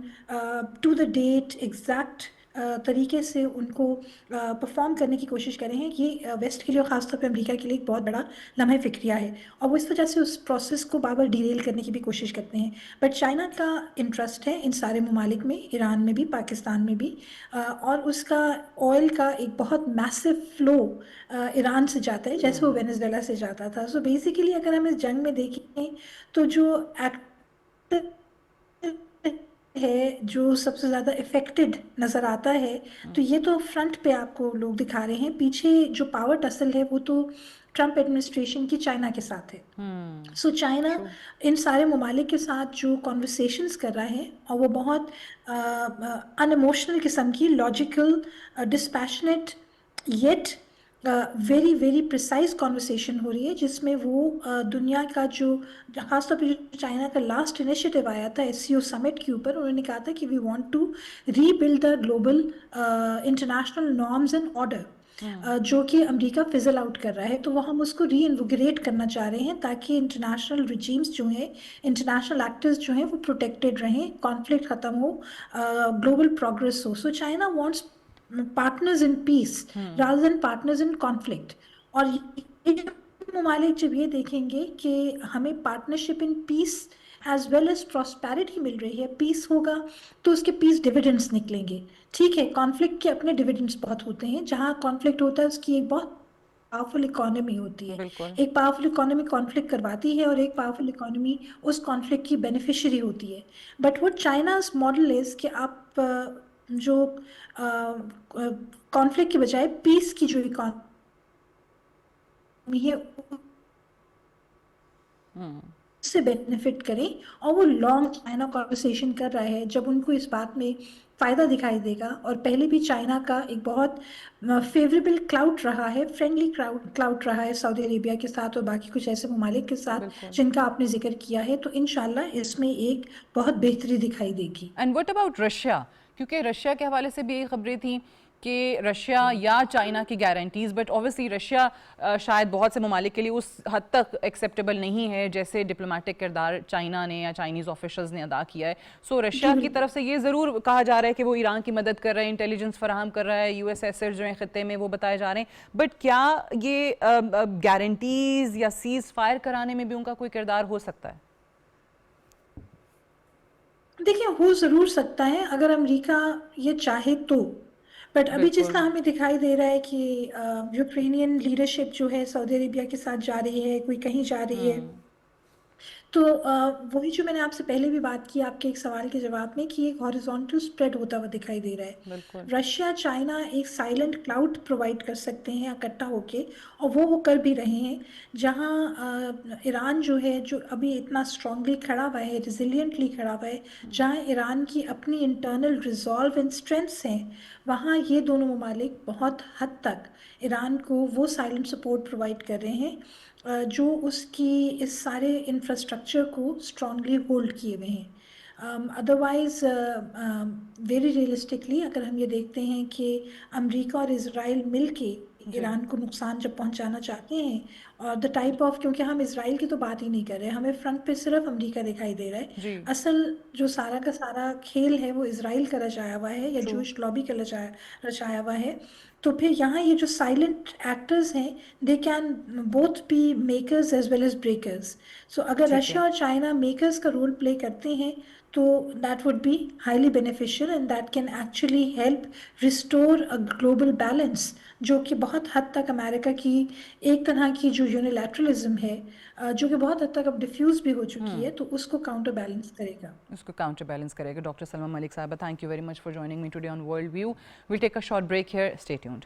to the date exact तरीके से उनको परफॉर्म करने की कोशिश कर रहे हैं, ये वेस्ट के लिए और ख़ासतौर पे अमेरिका के लिए एक बहुत बड़ा लम्हा फ़िक्रिया है। और वो इस वजह से उस प्रोसेस को बार बार डिरेल करने की भी कोशिश करते हैं। बट चाइना का इंटरेस्ट है इन सारे ममालिक में, ईरान में भी, पाकिस्तान में भी, और उसका ऑयल का एक बहुत मैसिव फ्लो ईरान से जाता है जैसे वो वेनेजुएला से जाता था। सो बेसिकली अगर हम इस जंग में देखें तो जो एक्टर है जो सबसे ज़्यादा इफेक्टेड नज़र आता है, तो ये तो फ्रंट पे आपको लोग दिखा रहे हैं, पीछे जो पावर टसल है वो तो ट्रंप एडमिनिस्ट्रेशन की चाइना के साथ है। So China true. इन सारे ममालिक के साथ जो कॉन्वर्सेशंस कर रहा है, और वो बहुत अनइमोशनल किस्म की, logical, dispassionate, yet very very precise conversation हो रही है जिसमें वो दुनिया का जो खासतौर पे जो चाइना का लास्ट इनिशिएटिव आया था SCO समिट के ऊपर, उन्होंने कहा था कि we want to rebuild the global international norms and order, जो कि अमेरिका फिजल आउट कर रहा है। तो वो हम उसको री इन्विगरेट करना चाह रहे हैं ताकि इंटरनेशनल रिजीम्स जो हैं, इंटरनेशनल एक्टर्स जो हैं, वो प्रोटेक्टेड रहें, कॉन्फ्लिक्ट ख़त्म हो, ग्लोबल प्रोग्रेस हो। So China wants partners in peace rather than partners in conflict. और ये ममालिक जब ये देखेंगे कि हमें partnership in peace as well as prosperity मिल रही है, पीस होगा तो उसके पीस डिविडेंड्स निकलेंगे। ठीक है, कॉन्फ्लिक्ट के अपने डिविडेंड्स बहुत होते हैं, जहाँ कॉन्फ्लिक्ट होता है उसकी एक बहुत पावरफुल इकोनॉमी होती है। बिल्कुल। एक पावरफुल इकोनॉमी कॉन्फ्लिक्ट करवाती है और एक पावरफुल इकोनॉमी उस कॉन्फ्लिक्ट की बेनिफिशियरी होती है। बट वो चाइनाज मॉडल इज कि आप जो कॉन्फ्लिक्ट के बजाय पीस की जो इकोनॉमी है से बेनिफिट करें, और वो लॉन्ग चाइना कॉन्वर्सेशन कर रहा है। जब उनको इस बात में फायदा दिखाई देगा, और पहले भी चाइना का एक बहुत फेवरेबल क्लाउड रहा है, फ्रेंडली क्लाउड रहा है सऊदी अरेबिया के साथ और बाकी कुछ ऐसे ममालिक के साथ बिल्कुल। जिनका आपने जिक्र किया है, तो इंशाल्लाह इसमें एक बहुत बेहतरी दिखाई देगी। एंड व्हाट अबाउट रशिया, क्योंकि रशिया के हवाले से भी यही खबरें थी कि रशिया या चाइना की गारंटीज, बट ऑब्वियसली रशिया शायद बहुत से ममालिक के लिए उस हद तक एक्सेप्टेबल नहीं है जैसे डिप्लोमेटिक किरदार चाइना ने या चाइनीज़ ऑफिशल्स ने अदा किया है। सो जी रशिया की बिल्कुल। तरफ से ये ज़रूर कहा जा रहा है कि वो ईरान की मदद कर रहे हैं, इंटेलिजेंस फराहम कर रहा है, यूएस एसेट्स जो हैं खत्ते में वो बताए जा रहे हैं, बट क्या ये गारंटीज या सीज फायर कराने में भी उनका कोई किरदार हो सकता है? देखिए, हो जरूर सकता है अगर अमेरिका ये चाहे तो। बट अभी जिस बिल्कुल। तरह हमें दिखाई दे रहा है कि यूक्रेनियन लीडरशिप जो है सऊदी अरेबिया के साथ जा रही है, कोई कहीं जा रही है, तो वही जो मैंने आपसे पहले भी बात की आपके एक सवाल के जवाब में, कि एक हॉरिजॉन्टल स्प्रेड होता हुआ दिखाई दे रहा है। बिल्कुल। रशिया चाइना एक साइलेंट क्लाउड प्रोवाइड कर सकते हैं इकट्ठा होके, और वो कर भी रहे हैं। जहां ईरान जो है, जो अभी इतना स्ट्रांगली खड़ा हुआ है, रिजिलियंटली खड़ा हुआ है, जहां ईरान की अपनी इंटरनल रिजॉल्व एंड स्ट्रेंथ्स हैं, वहाँ ये दोनों ममालिक बहुत हद तक ईरान को वो साइलेंट सपोर्ट प्रोवाइड कर रहे हैं जो उसकी इस सारे इंफ्रास्ट्रक्चर को स्ट्रांगली होल्ड किए हुए हैं। अदरवाइज वेरी रियलिस्टिकली अगर हम ये देखते हैं कि अमेरिका और इसराइल मिलके जी। ईरान को नुकसान जब पहुंचाना चाहते हैं, और द टाइप ऑफ, क्योंकि हम इसराइल की तो बात ही नहीं कर रहे, हमें फ्रंट पे सिर्फ अमेरिका दिखाई दे रहा है। जी। असल जो सारा का सारा खेल है वो इसराइल का रचाया हुआ है, या ट्रू। जूश लॉबी का रचाया हुआ है। तो फिर यहाँ ये जो साइलेंट एक्टर्स हैं, they can both be makers as well as breakers. So अगर ठीक रशिया है। और चाइना मेकर्स का रोल प्ले करते हैं, तो that would be highly beneficial and that can actually help restore a global balance, जो कि बहुत हद तक अमेरिका की एक तरह की जो यूनिलैटरलिज्म है, जो कि बहुत हद तक अब डिफ्यूज भी हो चुकी है, तो उसको काउंटर बैलेंस करेगा। उसको काउंटर बैलेंस करेगा। डॉक्टर सलमा मलिक साहबा, thank you very much for joining me today on world view. Will take a short break here, stay tuned.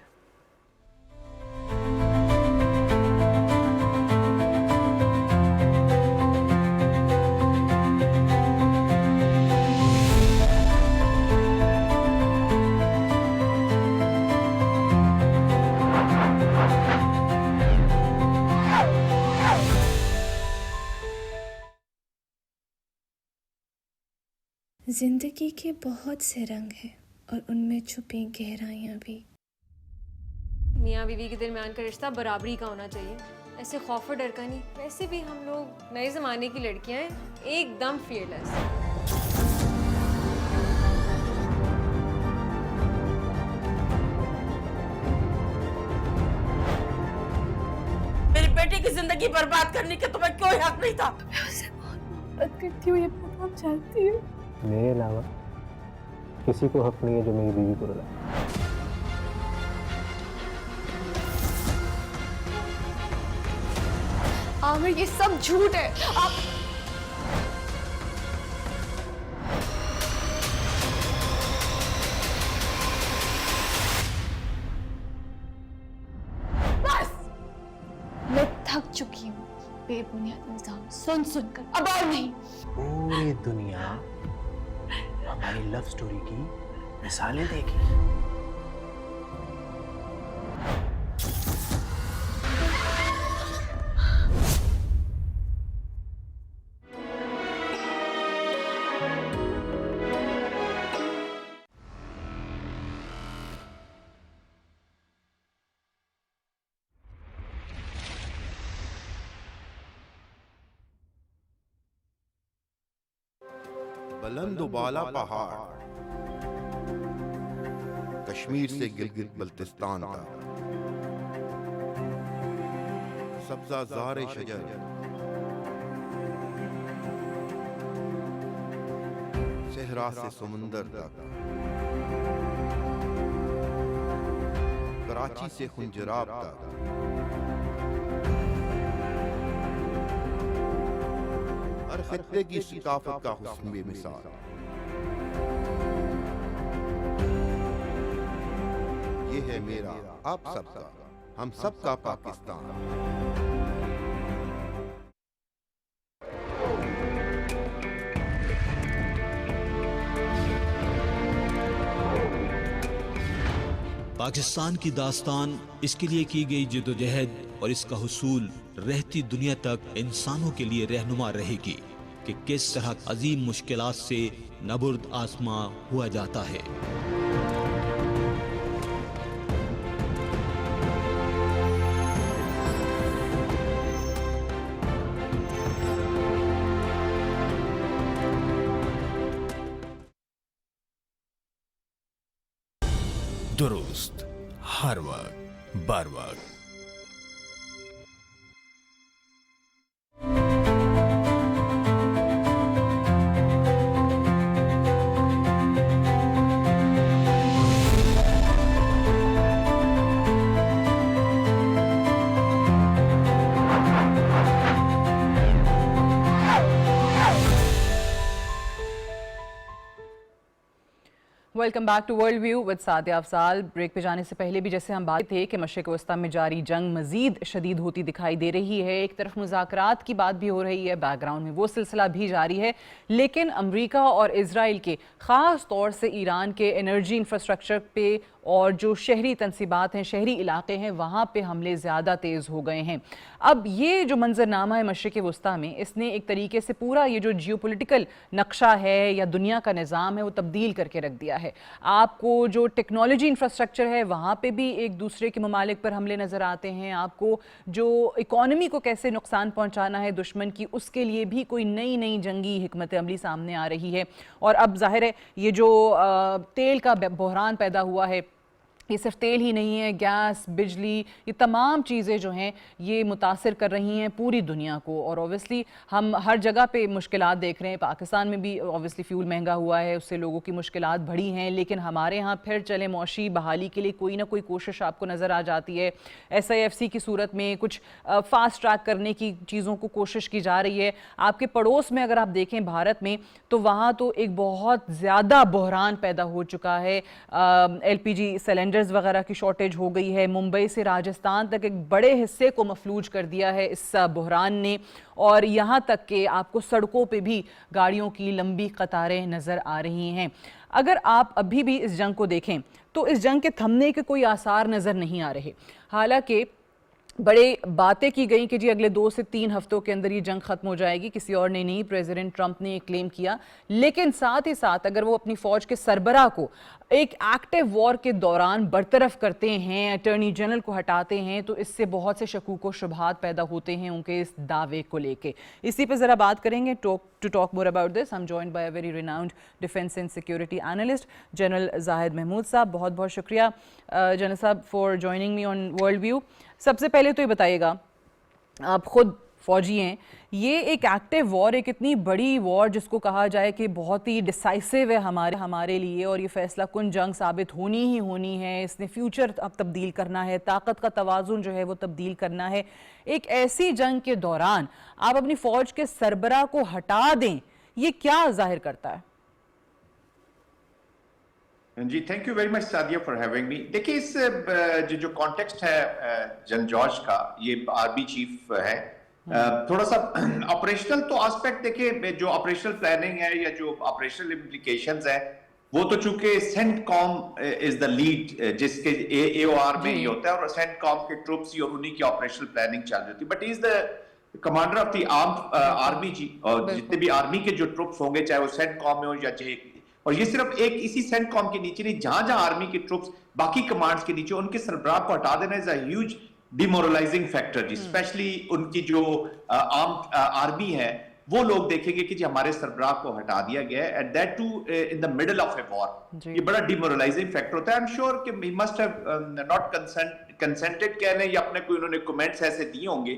जिंदगी के बहुत से रंग हैं और उनमें छुपी गहराइयाँ भी। मियाँ बीवी के दरमियान का रिश्ता बराबरी का होना चाहिए, ऐसे खौफ और डर का नहीं। वैसे भी हम लोग नए ज़माने की लड़कियां हैं, एकदम फियरलेस। मेरी बेटी की जिंदगी बर्बाद करने के तुम्हें कोई हक नहीं था। मैं उसे बहुत मोहब्बत करती हूँ, ये बात आप जानती हो। मेरे अलावा किसी को हक नहीं है जो मेरी बीवी को रुलाए। आमिर, ये सब झूठ है। आप बस, मैं थक चुकी हूँ बेबुनियाद इल्जाम सुन सुनकर, अब और नहीं। पूरी दुनिया हमारी लव स्टोरी की मिसालें देगी। बुलंदुबाला पहाड़, कश्मीर से गिलगित बल्तिस्तान तक, सब्ज़ाज़ार शजर, सहरा से समुंदर तक, कराची से खुंजराब तक, हर खित्ते की सकाफत का हुस्न बेमिसाल। ये है मेरा, आप सबका, हम सबका पाकिस्तान। पाकिस्तान की दास्तान, इसके लिए की गई जद्दोजहद और इसका हुसूल रहती दुनिया तक इंसानों के लिए रहनुमा रहेगी कि किस तरह अजीम मुश्किलात से नबुर्द आसमां हुआ जाता है। दुरुस्त, हर वक्त, बर वक्त। Welcome back to world view with Sadia Afzal. Break पे जाने से पहले भी जैसे हम बात थे कि मशरिक़ वस्ता में जारी जंग मजीद शदीद होती दिखाई दे रही है। एक तरफ मुज़ाकरात की बात भी हो रही है, बैकग्राउंड में वो सिलसिला भी जारी है, लेकिन अमरीका और इजराइल के ख़ास तौर से ईरान के एनर्जी इंफ्रास्ट्रक्चर पे और जो शहरी तनसीबात हैं, शहरी इलाके हैं, वहाँ पे हमले ज़्यादा तेज़ हो गए हैं। अब ये जो मंजरनामा है मशरिक़ वस्ता में, इसने एक तरीके से पूरा ये जो जियोपॉलिटिकल नक्शा है या दुनिया का निज़ाम है वो तब्दील करके रख दिया है। आपको जो टेक्नोलॉजी इंफ्रास्ट्रक्चर है वहाँ पे भी एक दूसरे के ममालिक पर हमले नज़र आते हैं। आपको जो इकॉनमी को कैसे नुकसान पहुँचाना है दुश्मन की, उसके लिए भी कोई नई नई जंगी हिकमत अमली सामने आ रही है। और अब जाहिर है ये जो तेल का बहरान पैदा हुआ है, ये सिर्फ तेल ही नहीं है, गैस, बिजली, ये तमाम चीज़ें जो हैं ये मुतासिर कर रही हैं पूरी दुनिया को। और ओबियसली हम हर जगह पे मुश्किलात देख रहे हैं। पाकिस्तान में भी ओबियसली फ्यूल महंगा हुआ है, उससे लोगों की मुश्किलात बढ़ी हैं, लेकिन हमारे यहाँ फिर चले मौशी बहाली के लिए कोई ना कोई कोशिश आपको नज़र आ जाती है। SIFC की सूरत में कुछ फास्ट ट्रैक करने की चीज़ों को कोशिश की जा रही है। आपके पड़ोस में अगर आप देखें भारत में, तो वहाँ तो एक बहुत ज़्यादा बहरान पैदा हो चुका है। LPG सिलेंडर वगैरह की शॉर्टेज हो गई है। मुंबई से राजस्थान तक एक बड़े हिस्से को मफलूज कर दिया है इस बहरान ने। और यहाँ तक कि आपको सड़कों पे भी गाड़ियों की लंबी कतारें नज़र आ रही हैं। अगर आप अभी भी इस जंग को देखें तो इस जंग के थमने के कोई आसार नज़र नहीं आ रहे। हालांकि बड़े बातें की गई कि जी अगले 2 से 3 हफ्तों के अंदर ये जंग ख़त्म हो जाएगी, किसी और ने नहीं, प्रेसिडेंट ट्रंप ने क्लेम किया। लेकिन साथ ही साथ अगर वो अपनी फ़ौज के सरबराह को एक एक्टिव वॉर के दौरान बरतरफ करते हैं, अटॉर्नी जनरल को हटाते हैं, तो इससे बहुत से शकूक व शुबहात पैदा होते हैं उनके इस दावे को लेके। इसी पे ज़रा बात करेंगे। To talk more about this I am joined by a very renowned defence and security analyst general Zahid Mahmood साहब। बहुत बहुत शुक्रिया जनरल साहब for joining me on world view. सबसे पहले तो ये बताइएगा, आप खुद फौजी हैं, ये एक एक्टिव वॉर, एक इतनी बड़ी वॉर जिसको कहा जाए कि बहुत ही डिसाइसिव है हमारे लिए, और ये फैसला कुन जंग साबित होनी ही होनी है। इसने फ्यूचर अब तब्दील करना है, ताकत का तवाज़ुन जो है वो तब्दील करना है। एक ऐसी जंग के दौरान आप अपनी फ़ौज के सरबराह को हटा दें, ये क्या जाहिर करता है? जी thank you very much Sadia for having me. देखिए इस जो कॉन्टेक्स्ट है जन जॉर्ज का, ये आर्मी चीफ है। थोड़ा सा ऑपरेशनल तो एस्पेक्ट देखिए, जो ऑपरेशनल प्लानिंग है या जो ऑपरेशनल इम्प्लीकेशंस है, वो तो चूंकि सेंटकॉम इज द लीड, जिसके AOR में ये होता है, और सेंटकॉम के ट्रूप्स ही और उन्हीं की ऑपरेशनल प्लानिंग चल रही होती है। But is the commander of the army जी, और जितने भी आर्मी के जो ट्रूप्स होंगे, चाहे वो सेंटकॉम में हो या चाहे, और ये सिर्फ एक इसी सेंटकॉम के नीचे नहीं, जहां जहां आर्मी के ट्रूप्स बाकी कमांड्स के नीचे, उनके सरबराह को हटा देना is a huge demoralising factor जी। स्पेशली उनकी जो आर्मी है, वो लोग देखेंगे कि जी हमारे सरबराह को हटा दिया गया है, at that too in the middle of a war. ये बड़ा डिमोरलाइजिंग फैक्टर होता है। आई एम श्योर कि he must have not consented, कह लें, या अपने कोई उन्होंने कमेंट्स ऐसे दिए होंगे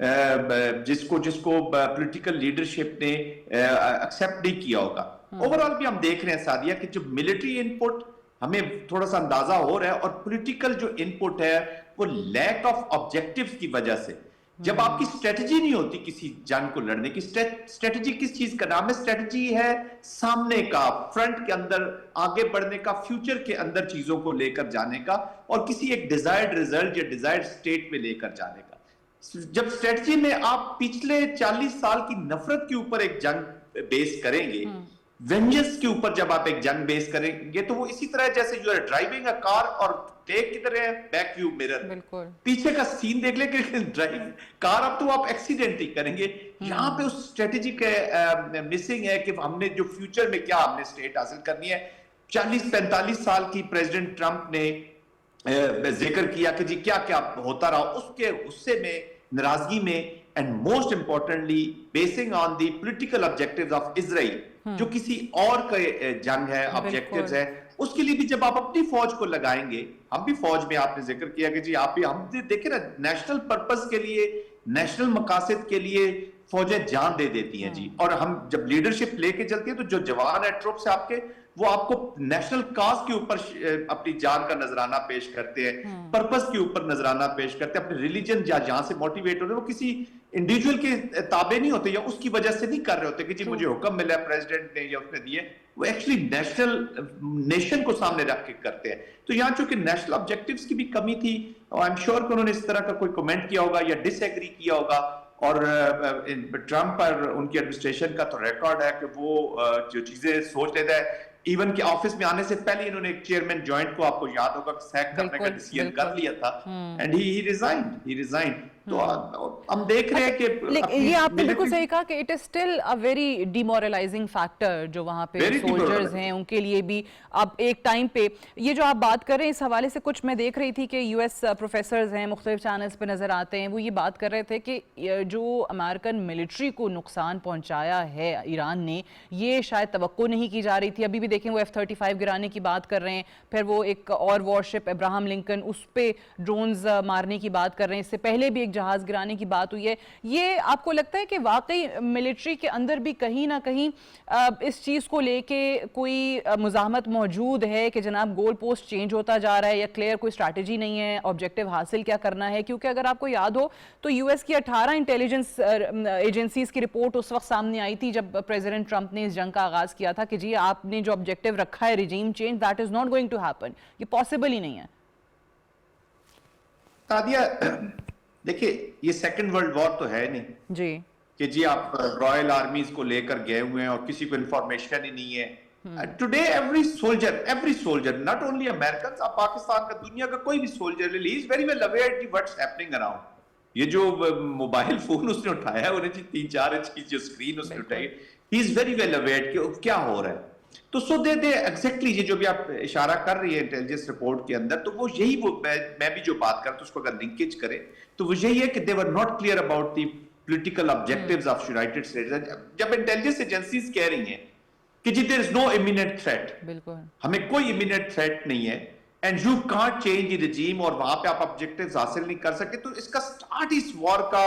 जिसको पॉलिटिकल लीडरशिप ने एक्सेप्ट नहीं किया होगा। ओवरऑल भी हम देख रहे हैं सादिया कि जो मिलिट्री इनपुट हमें थोड़ा सा अंदाजा हो रहा है और पॉलिटिकल जो इनपुट है वो लैक ऑफ ऑब्जेक्टिव्स की वजह से, जब आपकी स्ट्रेटजी नहीं होती किसी जंग को लड़ने की, स्ट्रेटजी किस चीज का नाम है? स्ट्रेटजी है सामने का, फ्रंट के अंदर आगे बढ़ने का, फ्यूचर के अंदर चीजों को लेकर जाने का और किसी एक डिजायर्ड रिजल्ट या डिजायर्ड स्टेट में लेकर जाने का। जब स्ट्रेटजी में आप पिछले 40 साल की नफरत के ऊपर एक जंग बेस करेंगे, वेंजेंस के ऊपर जब आप एक जंग बेस करेंगे, तो वो इसी तरह जैसे you are driving a car और देख किधर है बैक व्यू मिरर, पीछे का सीन देख ले कि ड्राइव कार, अब तो आप एक्सीडेंट ही करेंगे। यहाँ पे उस स्ट्रेटेजी के मिसिंग है कि हमने जो फ्यूचर में क्या हमने स्टेट हासिल करनी है। 40-45 साल की प्रेसिडेंट ट्रंप ने जिक्र किया कि जी क्या क्या होता रहा, उसके गुस्से में, नाराजगी में, and most importantly basin on the political objectives of Israel, जो किसी और का जंग है, ऑब्जेक्टिव्स है, उसके लिए भी जब आप अपनी फौज को लगाएंगे, हम भी फौज में आपने जिक्र किया कि जी आप भी, हम देखे ना, नेशनल पर्पस के लिए, नेशनल मकासद के लिए फौजें जान दे देती हैं जी। और हम जब लीडरशिप लेके चलती है तो जो जवान है, ट्रुप्स है आपके, वो आपको नेशनल काज के ऊपर अपनी जान का नजराना पेश करते हैं, पर्पस के ऊपर नजराना पेश करते हैं, अपने रिलीजन या जहां से मोटिवेट होते हैं, वो किसी इंडिविजुअल के ताबे नहीं होते या उसकी वजह से नहीं कर रहे होते कि जी मुझे हुक्म मिला है प्रेसिडेंट ने या उसने दिए, वो एक्चुअली नेशन को सामने रख के करते हैं। तो यहाँ चूंकि नेशनल ऑब्जेक्टिव्स की भी कमी थी, और आई एम श्योर कि उन्होंने इस तरह का कोई कमेंट किया होगा या डिसएग्री किया होगा। और ट्रंप पर उनकी एडमिनिस्ट्रेशन का तो रिकॉर्ड है कि वो जो चीजें सोच लेता है, इवन के ऑफिस में आने से पहले इन्होंने एक चेयरमैन जॉइंट को, आपको याद होगा, सैक करने का डिसीजन कर लिया था, एंड ही रिजाइंड। तो हम देख रहे हैं कि लेकिन ये आपने बिल्कुल सही कहा कि it is still a very demoralising factor जो वहाँ पे सोल्जर्स हैं उनके लिए भी। अब एक टाइम पे ये जो आप बात कर रहे हैं, इस हवाले से कुछ मैं देख रही थी कि यूएस प्रोफेसर्स हैं, मुख्तलिफ चैनल्स पे नज़र आते हैं, वो ये बात कर रहे थे कि जो अमेरिकन मिलिट्री को नुकसान पहुँचाया है ईरान ने, ये शायद तवक्को नहीं की जा रही थी। अभी भी देखें वो F-35 गिराने की बात कर रहे हैं, फिर वो एक और वॉरशिप अब्राहम लिंकन, उस पर ड्रोन्स मारने की बात कर रहे हैं, इससे पहले भी एक जहाज गिराने की बात हुई है। ये आपको लगता है कि वाकई मिलिट्री के अंदर भी कहीं ना कहीं इस चीज़ को लेके कोई मुज़ाहमत मौजूद है कि जनाब गोल पोस्ट चेंज होता जा रहा है या क्लियर कोई स्ट्रैटेजी नहीं है, ऑब्जेक्टिव हासिल क्या करना है? क्योंकि अगर आपको याद हो तो यूएस की 18 इंटेलिजेंस एजेंसीज की रिपोर्ट उस वक्त सामने आई थी जब प्रेसिडेंट ट्रंप ने इस जंग का आगाज किया था कि जी आपने जो ऑब्जेक्टिव रखा है regime change, that is not going to happen, ये पॉसिबल ही नहीं है। तादिया, देखिए ये सेकंड वर्ल्ड वॉर तो है नहीं जी कि जी आप रॉयल आर्मीज को लेकर गए हुए हैं और किसी को इंफॉर्मेशन ही नहीं है। Today every soldier not only American, आप पाकिस्तान का, दुनिया का कोई भी soldier he is very well aware कि व्हाट्स हैपनिंग अराउंड। ये जो मोबाइल फोन उसने उठाया है, उन्हें 3-4 इंच की जो स्क्रीन उसने उठाई, he is very well aware कि क्या हो रहा है। तो सो दे एग्जैक्टली ये जो भी आप इशारा कर रही है इंटेलिजेंस रिपोर्ट के अंदर, तो वो यही, वो मैं भी जो बात करता हूं उसको अगर लिंकेज करें तो वो यही है कि they were not clear about the political objectives of United States. जब इंटेलिजेंस एजेंसीज कह रही हैं कि जी there is no imminent threat, बिल्कुल हमें कोई इमिनेंट थ्रेट नहीं है, and you can't change the regime, और वहां पे आप ऑब्जेक्टिव्स हासिल नहीं कर सकते, तो इसका स्टार्ट इस वॉर का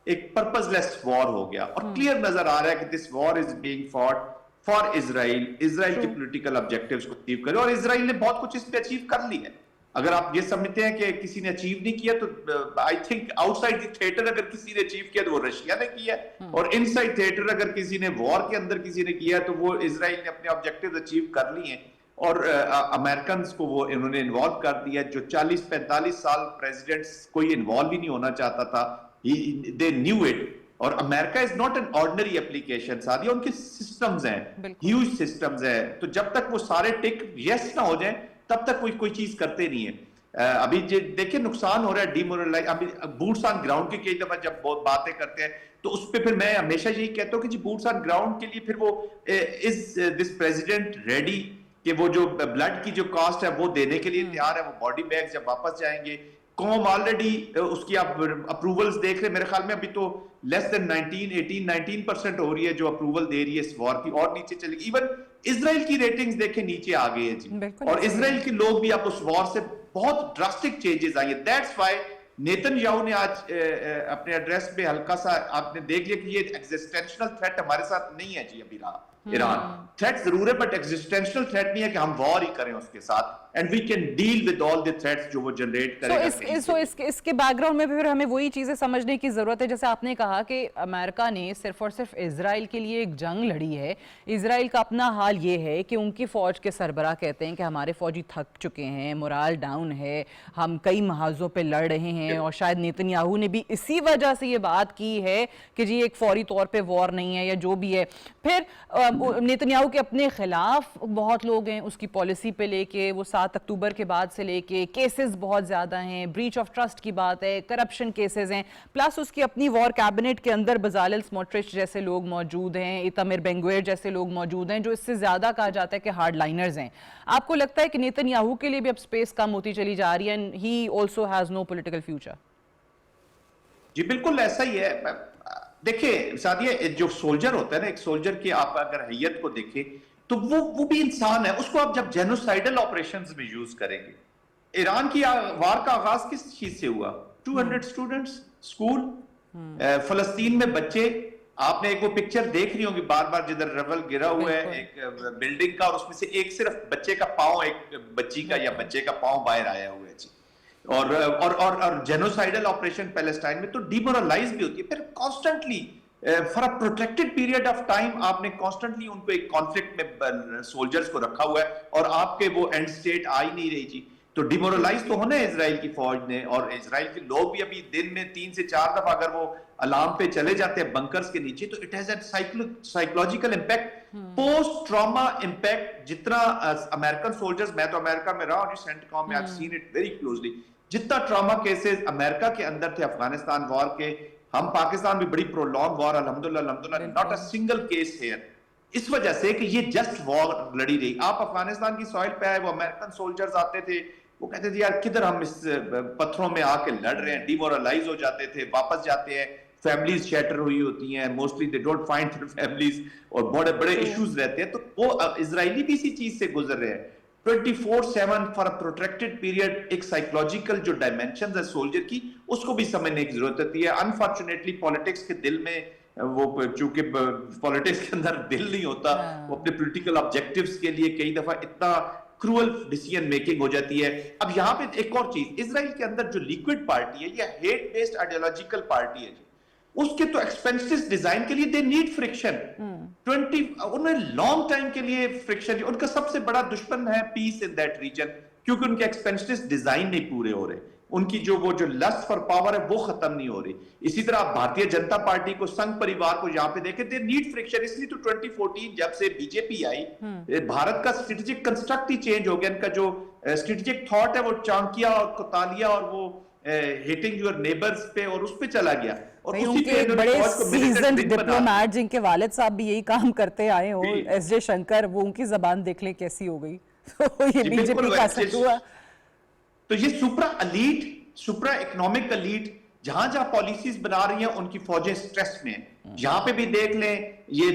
एक पर्पसलेस वॉर हो गया। और क्लियर नजर आ रहा है कि this war is being fought for Israel की पॉलिटिकल ऑब्जेक्टिव्स को अचीव करें, और इजराइल ने बहुत कुछ इस पे अचीव कर लिया है। अगर आप ये समझते हैं कि किसी ने अचीव नहीं किया, तो I think outside the theatre अगर किसी ने अचीव किया तो वो रशिया ने किया, और इनसाइड थिएटर अगर किसी ने वॉर के अंदर किसी ने किया तो वो इजराइल ने अपने ऑब्जेक्टिव अचीव कर लिए हैं। और अमेरिकन को वो इन्होंने इन्वॉल्व कर दिया, जो 40-45 साल प्रेसिडेंट्स कोई इन्वॉल्व ही नहीं होना चाहता था, दे न्यू इट। और America is not an ordinary application, Sadia, उनके सिस्टम्स हैं, ह्यूज सिस्टम्स हैं, तो जब तक वो सारे टिक यस ना हो जाए तब तक कोई चीज करते नहीं है। अभी देखिए नुकसान हो रहा है, डिमोरलाइज, अभी बूट्स ऑन ग्राउंड की कई दफा जब बहुत बातें करते हैं तो उस पर फिर मैं हमेशा यही कहता हूँ कि जी बूट्स ऑन ग्राउंड के लिए फिर वो इज दिस प्रेसिडेंट रेडी कि वो जो ब्लड की जो कॉस्ट है वो देने के लिए तैयार है, वो बॉडी बैग जब वापस जाएंगे। कौम ऑलरेडी उसकी आप अप्रूवल्स देख रहे हैं, मेरे ख्याल में अभी तो लेस देन 19% हो रही है जो अप्रूवल दे रही है इस वॉर की, और नीचे चलेगी। इवन इजराइल की रेटिंग्स देखें नीचे आ गई है जी, और इजराइल के लोग भी अब उस वॉर से बहुत ड्रास्टिक चेंजेस आई है। दैट्स व्हाई नेतन्याहू ने आज अपने एड्रेस में हल्का सा आपने देख लिया कि ये एग्जिस्टेंशियल थ्रेट हमारे साथ नहीं है जी अभी रहा ईरान। थ्रेट जरूर है बट एग्जिस्टेंशियल थ्रेट नहीं है कि हम वॉर ही करें उसके साथ, and we can deal with all the threats जो वो जनरेट करेगा। इसके बैकग्राउंड में फिर हमें वही चीजें समझने की जरूरत है, जैसे आपने कहा कि अमेरिका ने सिर्फ और सिर्फ इजराइल के लिए एक जंग लड़ी है। इजराइल का अपना हाल ये है कि उनकी फौज के सरबराह कहते हैं कि हमारे फौजी थक चुके हैं, मोराल डाउन है, हम कई महाजों पे लड़ रहे हैं, और शायद नेतन्याहू ने भी इसी वजह से ये बात की है कि जी एक फौरी तौर पे वॉर नहीं है या जो भी है। फिर नेतन्याहू के अपने खिलाफ बहुत लोग हैं, उसकी पॉलिसी पे लेके, वो 7 अक्टूबर के बाद से लेके केसेस बहुत ज्यादा हैं, ब्रीच ऑफ ट्रस्ट की बात है, करप्शन केसेस हैं, प्लस उसकी अपनी वॉर कैबिनेट के अंदर बजालिल स्मोट्रिच जैसे लोग मौजूद हैं, इतामिर बेन-गुवेर जैसे लोग मौजूद हैं जो इससे ज्यादा कहा जाता है कि हार्ड लाइनर्स हैं। आपको लगता है कि नेतन्याहू के लिए भी अब स्पेस कम होती चली जा रही है and he also has no political future? जी बिल्कुल ऐसा ही है। देखिए सादिया, जो सोल्जर होता है ना, एक सोल्जर की आप अगर हैयत को देखें तो वो भी इंसान है। उसको आप जब जेनोसाइडल ऑपरेशंस में यूज करेंगे, ईरान की वार का आगाज किस चीज से हुआ? 200 स्टूडेंट्स स्कूल, फलस्तीन में बच्चे, आपने एक वो पिक्चर देख रही होगी बार बार जिधर रवल गिरा हुआ है एक बिल्डिंग का, और उसमें से एक सिर्फ बच्चे का पांव, एक बच्ची का या बच्चे का पांव बाहर आया हुआ है जी। और जेनोसाइडल ऑपरेशन पैलेस्टाइन में तो डिमोरलाइज भी होती है। फिर constantly for a protected period of time आपने कॉन्स्टेंटली उनको एक कॉन्फ्लिक्ट में सोल्जर्स को रखा हुआ है और आपके वो एंड स्टेट आ ही नहीं रही जी। तो डिमोरलाइज तो होना है इजराइल की फौज ने, और इजराइल के लोग भी अभी दिन में 3 से 4 दफा अगर वो अलार्म पे चले जाते हैं बंकर्स के नीचे, तो it has an psychological impact, post trauma impact. जितना अमेरिकन सोल्जर्स, मैं तो अमेरिका में रहा हूँ जी, सेंटकॉम में, I have seen it very closely, जितना ट्रॉमा केसेस अमेरिका के अंदर थे अफगानिस्तान वॉर के, हम पाकिस्तान भी बड़ी प्रोलॉन्ग वॉर अल्हम्दुलिल्लाह not a single case here, इस वजह से कि ये जस्ट वॉर लड़ी रही। आप अफगानिस्तान की सॉइल पे आए, वो अमेरिकन सोल्जर्स आते थे, वो कहते थे यार किधर हम इस पत्थरों में आके लड़ रहे हैं, डिमोरलाइज हो जाते थे, वापस जाते हैं, फैमिलीज शैटर हुई होती हैं, mostly they don't find their families, और बड़े बड़े इश्यूज रहते हैं। तो वो इजरायली भी इसी चीज से गुजर रहे हैं 24/7 फॉर अ प्रोटेक्टेड पीरियड। एक साइकोलॉजिकल जो डायमेंशन है सोल्जर की, उसको भी समझने की जरूरत होती है। अनफॉर्चुनेटली पॉलिटिक्स के दिल में वो, चूंकि पॉलिटिक्स के अंदर दिल नहीं होता, वो अपने पॉलिटिकल ऑब्जेक्टिव्स के लिए कई दफा इतना क्रूअल डिसीजन मेकिंग हो जाती है। अब यहाँ पे एक और चीज, इजराइल के अंदर जो लिक्विड पार्टी है या हेट बेस्ड आइडियोलॉजिकल पार्टी है, उसके तो एक्सपेंसेस डिजाइन के लिए दे नीड फ्रिक्शन। 20 उन्हें लॉन्ग टाइम के लिए फ्रिक्शन, उनका सबसे बड़ा दुश्मन है पीस इन दैट रीजन, क्योंकि उनके एक्सपेंसेस डिजाइन नहीं पूरे हो रहे, उनकी जो लस्ट फॉर पावर है वो खत्म नहीं हो रही। इसी तरह आप भारतीय जनता पार्टी को, संघ परिवार को यहाँ पे देखें, दे नीड फ्रिक्शन। इसलिए तो 2014 जब से बीजेपी आई, भारत का स्ट्रेटेजिक कंस्ट्रक्ट ही चेंज हो गया। इनका जो स्ट्रेटेजिक थॉट है वो चाणक्य और कोतालिया और वो हिटिंग योर नेबर्स पे और उस पे चला गया। और उसी पे उनके बड़े सीजन्ड डिप्लोमैट जिनके वालिद साहब भी यही काम करते आए हो, एस.जे. शंकर, वो उनकी जबान देख ले कैसी हो गई। तो ये बीजेपी का असर हुआ। तो ये सुप्रा इकोनॉमिक एलीट जहां जहां पॉलिसीज बना रही हैं, उनकी फौजें स्ट्रेस में हैं। यहां पे भी देख लें, ये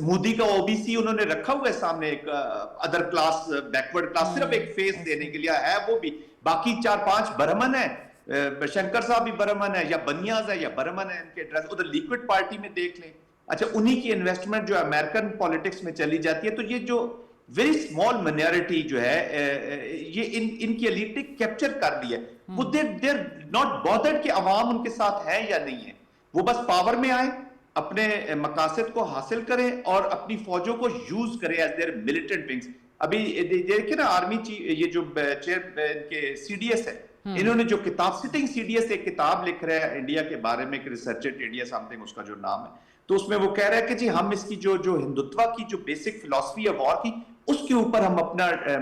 मोदी का ओबीसी उन्होंने रखा हुआ है सामने, एक अदर क्लास, बैकवर्ड क्लास, सिर्फ एक फेस देने के लिए है वो भी। बाकी 4-5 बर्मन है, शंकर साहब भी बर्मन है, या बनियाज है या बर्मन है इनके ड्रेस। उधर लिक्विड पार्टी में देख लें, अच्छा उन्हीं की इन्वेस्टमेंट जो अमेरिकन पॉलिटिक्स में चली जाती है। तो ये जो वेरी स्मॉल माइनॉरिटी जो है, ये इनकी एलीट ने कैप्चर कर लिया। वो देर नॉट बॉदर्ड कि अवाम उनके साथ है या नहीं है, वो बस पावर में आए, अपने मकासद को हासिल करें और अपनी फौजों को यूज करें एज देयर मिलिटेंट विंग्स। अभी देखिए ना, आर्मी ये जो चेयर के सीडीएस है, इन्होंने जो किताब, सिटिंग सीडीएस एक किताब लिख रहा है इंडिया के बारे में, रिसर्चेड इंडिया समथिंग उसका जो नाम है, तो उसमें वो कह रहा है कि जी हम इसकी जो हिंदुत्व की जो बेसिक फिलॉसफी है वॉर की, उसके ऊपर हम अपना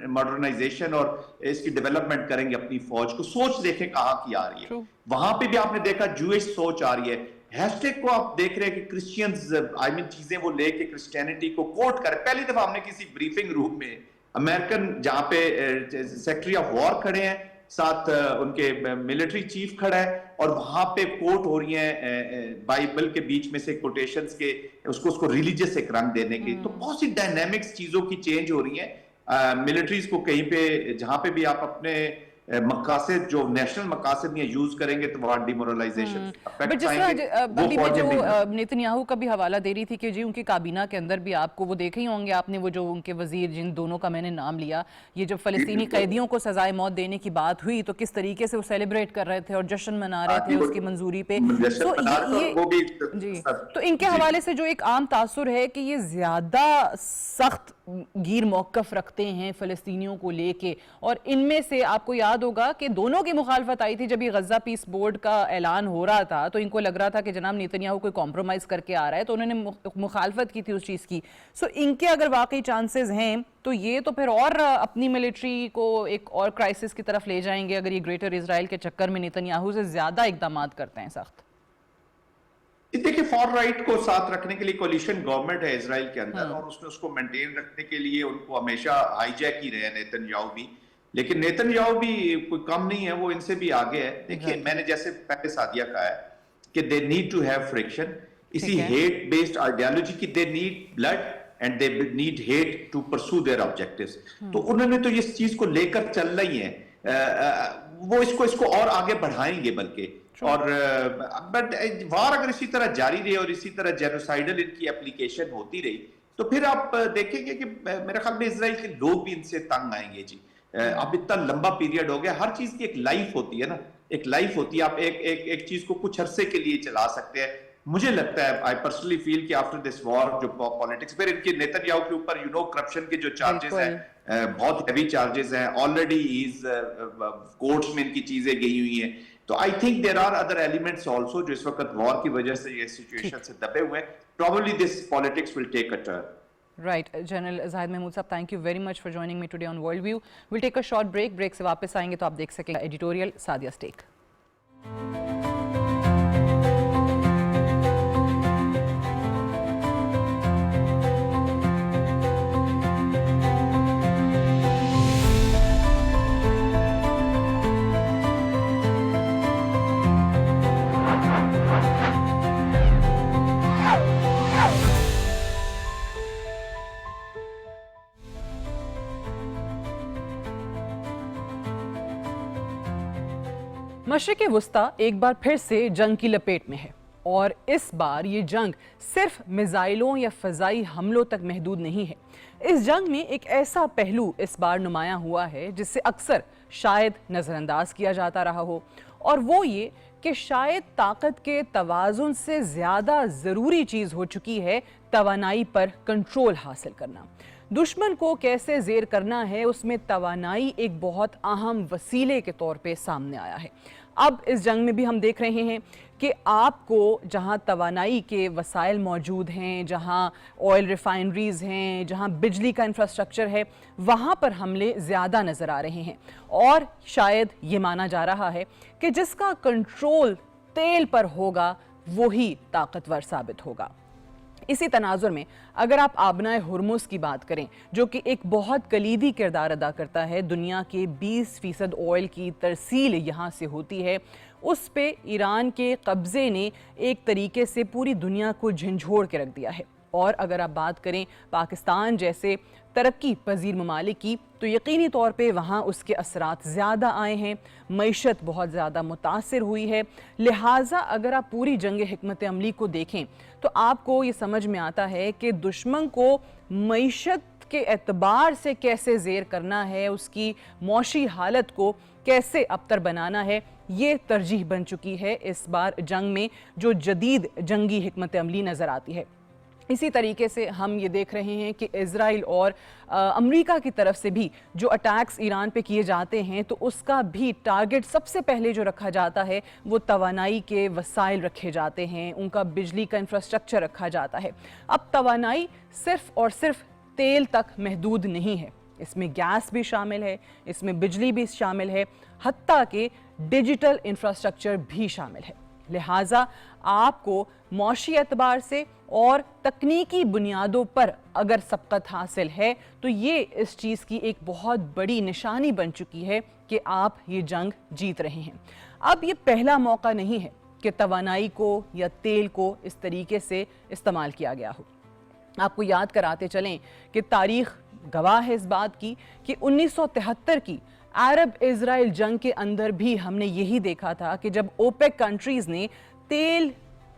मॉडर्नाइजेशन और इसकी डेवलपमेंट करेंगे। अपनी फौज को सोच देखें कहां की आ रही है। वहां पे भी आपने देखा जूइश सोच आ रही है। हैशटैग को आप देख रहे हैं कि क्रिश्चियंस, आई मीन चीजें वो लेके क्रिश्चियनिटी को कोट कर। पहली दफा हमने किसी ब्रीफिंग रूम में अमेरिकन, जहां पे सेक्रेटरी ऑफ वॉर खड़े हैं, साथ उनके मिलिट्री चीफ खड़ा है, और वहां पे कोट हो रही है बाइबल के बीच में से कोटेशंस के, उसको रिलीजियस एक रंग देने के। तो बहुत सी डायनेमिक्स चीजों की चेंज हो रही है। मिलिट्रीज को कहीं पे, जहां पे भी आप अपने मकासद जो नेशनल मकासद में यूज करेंगे तो वहाँ डिमोरलाइजेशन बट जिस तरह अभी मैं जो नेतन्याहू का भी हवाला दे रही थी कि जी उनकी काबीना के अंदर भी आपको वो देखे ही होंगे आपने, वो जो उनके वजीर जिन दोनों का मैंने नाम लिया, ये जब फलस्तीनी कैदियों को सजाए मौत देने की बात हुई तो किस तरीके से वो सेलिब्रेट कर रहे थे और जश्न मना रहे थे उसकी मंजूरी पे। तो ये जी, तो इनके हवाले से जो एक आम तासुर है कि ये ज्यादा सख्त गिर मौकफ रखते हैं फलस्तीनियों को लेके, और इनमें से आपको याद होगा कि दोनों की मुखालफत आई थी जब ये गजा पीस बोर्ड का ऐलान हो रहा था, तो इनको लग रहा था कि जनाब नेतन्याहू कोई कॉम्प्रोमाइज करके आ रहा है, तो उन्होंने मुखालफत की थी उस चीज की। सो इनके अगर वाकई चांसेस हैं तो ये तो फिर और अपनी मिलिट्री को एक और क्राइसिस की तरफ ले जाएंगे अगर ये ग्रेटर इजराइल के चक्कर में नेतन्याहू से ज्यादा इकदाम करते हैं सख्त। देखिए, फॉर राइट को साथ रखने के लिए कोलिशन गवर्नमेंट है इजराइल के अंदर और उसने उसको मेंटेन रखने के लिए उनको हमेशा हाईजैक ही रहे नेतन्याहू भी, लेकिन नेतन्याहू भी कोई कम नहीं है, वो इनसे भी आगे है। देखिए, मैंने जैसे पहले सादिया कहा है कि they need to have friction, इसी हेट बेस्ड आइडियोलॉजी की they need blood and they need hate to pursue their objectives. तो उन्होंने तो इस चीज को लेकर चलना ही है, वो इसको और आगे बढ़ाएंगे बल्कि। और बट वार अगर इसी तरह जारी रही और इसी तरह जेनोसाइडल इनकी एप्लीकेशन होती रही तो फिर आप देखेंगे कि मेरे ख्याल में इजराइल के लोग भी इनसे तंग आएंगे जी। अब इतना लंबा पीरियड हो गया, हर चीज की एक लाइफ होती है ना, एक लाइफ होती है, आप एक चीज को कुछ अरसे के लिए चला सकते हैं। मुझे लगता है, आई पर्सनली फील कि आफ्टर दिस वॉर जो पॉलिटिक्स फिर इनके नेतन्याहू के ऊपर करप्शन के जो चार्जेस हैं बहुत हैवी चार्जेस हैं, ऑलरेडी इज कोर्ट्स में इनकी चीजें गई हुई हैं। तो I think there are other elements also जो इस वक्त वॉर की वजह से ये सिचुएशन से दबे हुए हैं। Probably this politics will take a turn. Right, general Zahid Mahmood साहब, thank you very much for joining me today on world view. Will take a short break, break से वापस आएंगे तो आप देख सकेंगे एडिटोरियल सादिया स्टेक। मशरिक़ वुस्ता एक बार फिर से जंग की लपेट में है और इस बार ये जंग सिर्फ मिसाइलों या फ़ज़ाई हमलों तक महदूद नहीं है। इस जंग में एक ऐसा पहलू इस बार नुमायां हुआ है जिससे अक्सर शायद नज़रअंदाज किया जाता रहा हो, और वो ये कि शायद ताकत के तवाज़ुन से ज़्यादा ज़रूरी चीज़ हो चुकी है तवानाई पर कंट्रोल हासिल करना। दुश्मन को कैसे ज़ेर करना है उसमें तवानाई एक बहुत अहम वसीले के तौर पे सामने आया है। अब इस जंग में भी हम देख रहे हैं कि आपको जहां तवानाई के वसाइल मौजूद हैं, जहां ऑयल रिफाइनरीज हैं, जहां बिजली का इंफ्रास्ट्रक्चर है, वहां पर हमले ज़्यादा नज़र आ रहे हैं और शायद ये माना जा रहा है कि जिसका कंट्रोल तेल पर होगा वही ताकतवर साबित होगा। इसी तनाजुर में अगर आप आबनाए हुर्मुज़ की बात करें जो कि एक बहुत कलीदी किरदार अदा करता है, दुनिया के 20% ऑयल की तरसील यहाँ से होती है, उस पे ईरान के कब्ज़े ने एक तरीके से पूरी दुनिया को झंझोड़ के रख दिया है। और अगर आप बात करें पाकिस्तान जैसे तरक्की पजीर ममालिक की तो यकीनी तौर पे वहाँ उसके असरात ज़्यादा आए हैं, मईशत बहुत ज़्यादा मुतासिर हुई है। लिहाजा अगर आप पूरी जंग हिकमत अमली को देखें तो आपको ये समझ में आता है कि दुश्मन को मईशत के एतबार से कैसे ज़ेर करना है, उसकी मौशी हालत को कैसे अबतर बनाना है, ये तरजीह बन चुकी है इस बार जंग में जो जदीद जंगी हिकमत अमली नज़र आती है। इसी तरीके से हम ये देख रहे हैं कि इजराइल और अमेरिका की तरफ से भी जो अटैक्स ईरान पे किए जाते हैं तो उसका भी टारगेट सबसे पहले जो रखा जाता है वो तवानाई के वसाइल रखे जाते हैं, उनका बिजली का इंफ्रास्ट्रक्चर रखा जाता है। अब तवानाई सिर्फ और सिर्फ तेल तक महदूद नहीं है, इसमें गैस भी शामिल है, इसमें बिजली भी शामिल है, हत्ता कि डिजिटल इंफ्रास्ट्रक्चर भी शामिल है। लिहाजा आपको मौशी एतबार से और तकनीकी बुनियादों पर अगर सबकत हासिल है तो ये इस चीज़ की एक बहुत बड़ी निशानी बन चुकी है कि आप ये जंग जीत रहे हैं। अब ये पहला मौका नहीं है कि तवानाई को या तेल को इस तरीके से इस्तेमाल किया गया हो। आपको याद कराते चलें कि तारीख़ गवाह है इस बात की कि 1973 की अरब इजराइल जंग के अंदर भी हमने यही देखा था कि जब ओपेक कंट्रीज ने तेल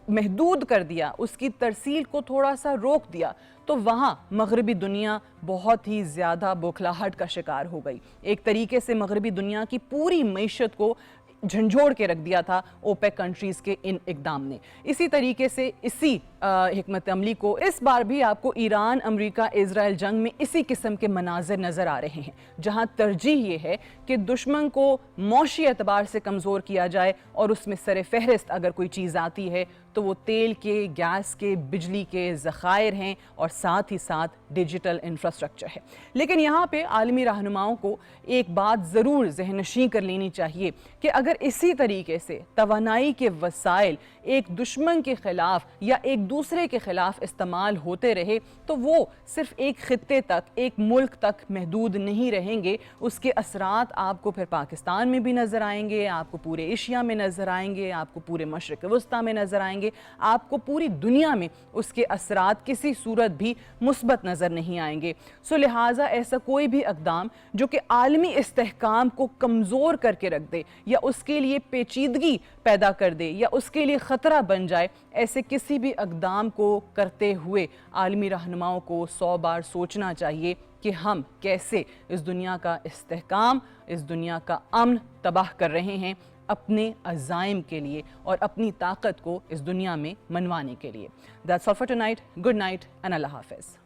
महदूद कर दिया, उसकी तरसील को थोड़ा सा रोक दिया, तो वहाँ मगरबी दुनिया बहुत ही ज़्यादा बौखलाहट का शिकार हो गई। एक तरीके से मगरबी दुनिया की पूरी मईशत को झंझोड़ के रख दिया था ओपेक कंट्रीज़ के इन इकदाम ने। इसी तरीके से इसी हिकमत अमली को इस बार भी आपको ईरान अमेरिका इजराइल जंग में इसी किस्म के मनाजिर नज़र आ रहे हैं, जहां तरजीह ये है कि दुश्मन को मौशी एतबार से कमज़ोर किया जाए और उसमें सर फहरिस्त अगर कोई चीज़ आती है तो वो तेल के, गैस के, बिजली के ज़खायर हैं और साथ ही साथ डिजिटल इंफ्रास्ट्रक्चर है। लेकिन यहाँ पे आलमी रहनुमाओं को एक बात ज़रूर ज़हननशीं कर लेनी चाहिए कि अगर इसी तरीके से तवानाई के वसाइल एक दुश्मन के ख़िलाफ़ या एक दूसरे के ख़िलाफ़ इस्तेमाल होते रहे तो वो सिर्फ एक ख़ित्ते तक, एक मुल्क तक महदूद नहीं रहेंगे। उसके असरात आपको फिर पाकिस्तान में भी नज़र आएंगे, आपको पूरे एशिया में नज़र आएंगे, आपको पूरे मशरिक़ वस्ता में नज़र आएंगे, आपको पूरी दुनिया में उसके असरात किसी सूरत भी मुस्बत नज़र नहीं आएंगे। सो लिहाजा ऐसा कोई भी इक़दाम जो कि आलमी इस्तेहकाम को कमज़ोर करके रख दे या उसके लिए पेचीदगी पैदा कर दे या उसके लिए ख़तरा बन जाए, ऐसे किसी भी इक़दाम को करते हुए आलमी रहनुमाओं को 100 बार सोचना चाहिए कि हम कैसे इस दुनिया का इस्तेहकाम, इस दुनिया का अमन तबाह कर रहे हैं अपने अज़ाइम के लिए और अपनी ताकत को इस दुनिया में मनवाने के लिए। That's all for tonight. Good night and अल्लाह हाफ़िज़।